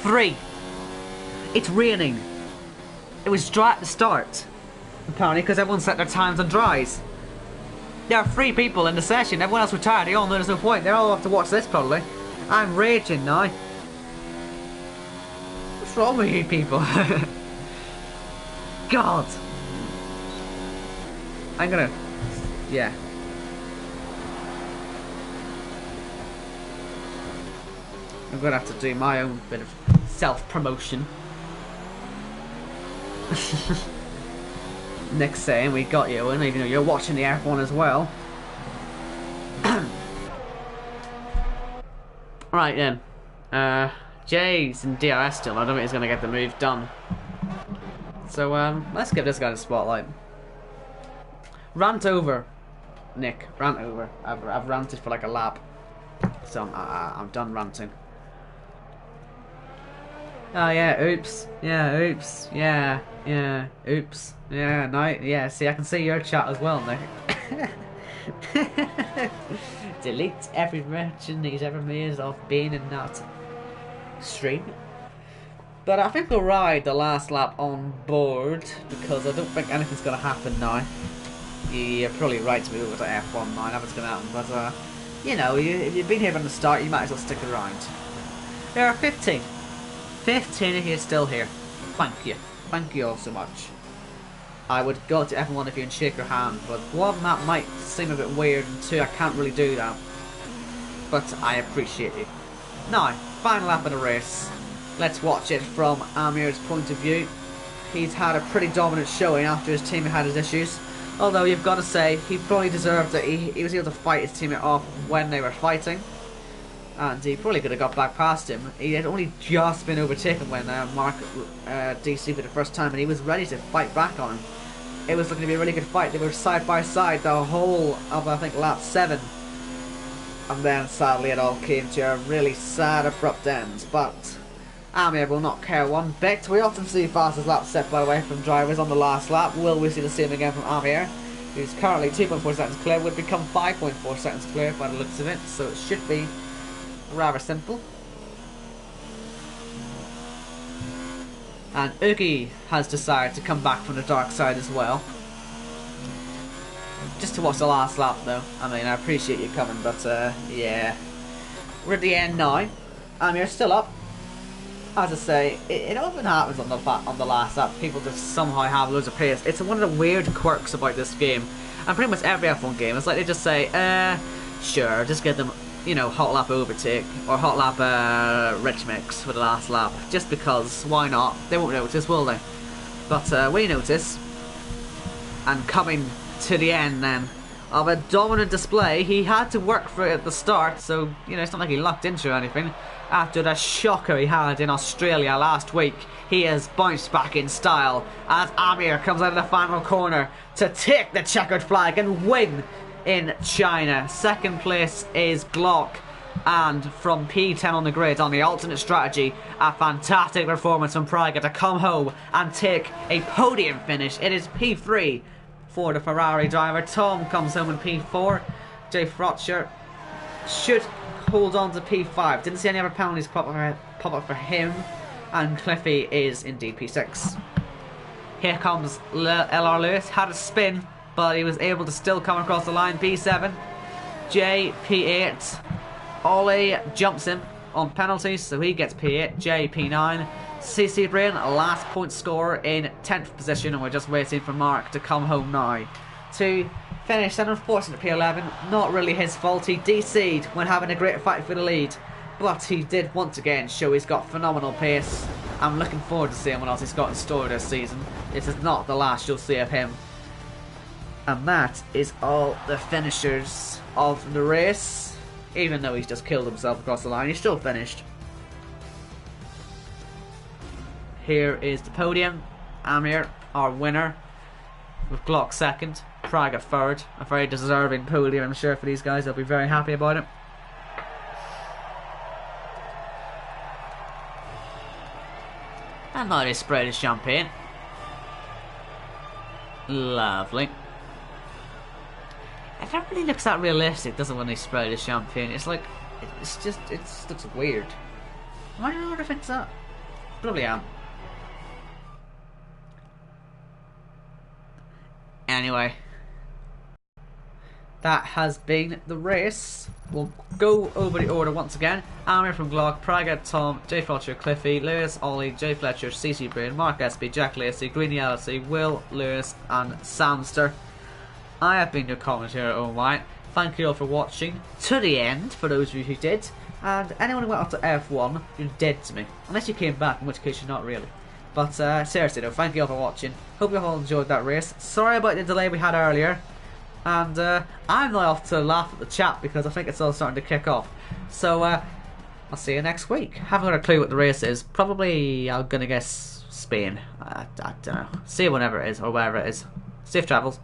3. It's raining. It was dry at the start, apparently, because everyone set their times on dries. There are 3 people in the session. Everyone else retired. They all know there's no point. They're all have to watch this probably. I'm raging now. What's wrong with you people? God. I'm gonna... yeah. I'm gonna have to do my own bit of self-promotion. Next saying, we got you, and even though you're watching the F1 as well. Right then. Jay's in DRS still. I don't think he's gonna get the move done. So let's give this guy the spotlight. Rant over, Nick. Rant over. I've ranted for like a lap, so I'm done ranting. Oh yeah, oops. Yeah, oops. Yeah, oops. Yeah, no, yeah. See, I can see your chat as well, Nick. Delete every mention he's ever made of being in that stream. But I think we'll ride the last lap on board because I don't think anything's going to happen now. You're probably right to move over to F1 now, nothing's going to happen. But, you know, if you've been here from the start, you might as well stick around. There are 15. 15 of you still here. Thank you. Thank you all so much. I would go to F1 if you can shake your hand, but 1, that might seem a bit weird, and 2, I can't really do that. But I appreciate you. Now, final lap of the race. Let's watch it from Amir's point of view. He's had a pretty dominant showing after his teammate had his issues. Although you've got to say, he probably deserved it. He was able to fight his teammate off when they were fighting. And he probably could have got back past him. He had only just been overtaken when Mark DC for the first time, and he was ready to fight back on him. It was looking to be a really good fight. They were side by side the whole of, I think, lap 7. And then sadly it all came to a really sad abrupt end. But Amir will not care one bit. We often see fastest lap set, by the way, from drivers on the last lap. Will we see the same again from Amir, who's currently 2.4 seconds clear, would become 5.4 seconds clear by the looks of it, so it should be rather simple. And Oogie has decided to come back from the dark side as well. Just to watch the last lap though. I mean, I appreciate you coming, but yeah. We're at the end now. Amir's still up. as I say, it often happens on the last lap. People just somehow have loads of pace. It's one of the weird quirks about this game, and pretty much every F1 game. It's like they just say, sure, just get them, you know, hot lap overtake or hot lap rich mix for the last lap, just because. Why not? They won't notice, will they? But we notice, and coming to the end then of a dominant display. He had to work for it at the start, so you know it's not like he lucked into or anything. After the shocker he had in Australia last week, he has bounced back in style as Amir comes out of the final corner to take the checkered flag and win in China. Second place is Glock, and from P10 on the grid on the alternate strategy, a fantastic performance from Praga to come home and take a podium finish. It is P3 for the Ferrari driver. Tom comes home in P4. Jay Frotcher should hold on to P5. Didn't see any other penalties pop up for him. And Cliffy is indeed P6. Here comes LR Lewis. Had a spin, but he was able to still come across the line. P7. Jay P8. Ollie jumps him on penalties, so he gets P8. Jay P9. CC Brain, last point scorer in 10th position, and we're just waiting for Mark to come home now to finish. And unfortunate P11, not really his fault. He DC'd when having a great fight for the lead, but he did once again show he's got phenomenal pace. I'm looking forward to seeing what else he's got in store this season. This is not the last you'll see of him. And that is all the finishers of the race. Even though he's just killed himself across the line, he's still finished. Here is the podium. Amir, our winner, with Glock second, Praga third. A very deserving podium, I'm sure, for these guys. They'll be very happy about it. And now they spray the champagne. Lovely. It never really looks that realistic, doesn't it, when they spray the champagne? It's like, it just looks weird. Am I not to fix that? Probably am. Anyway, that has been the race. We'll go over the order once again. Amir from Glock, Praga, Tom, Jay Fletcher, Cliffy, Lewis, Ollie, Jay Fletcher, CC Brain, Mark SB, Jack Lacey, Greeny LC, Will, Lewis and Samster. I have been your commentator, Owen White. Thank you all for watching to the end, for those of you who did. And anyone who went up to F1, you're dead to me. Unless you came back, in which case you're not really. But seriously though, thank you all for watching. Hope you all enjoyed that race. Sorry about the delay we had earlier. And I'm now off to laugh at the chat because I think it's all starting to kick off. So I'll see you next week. Haven't got a clue what the race is. Probably I'm going to guess Spain. I don't know. See you whenever it is or wherever it is. Safe travels.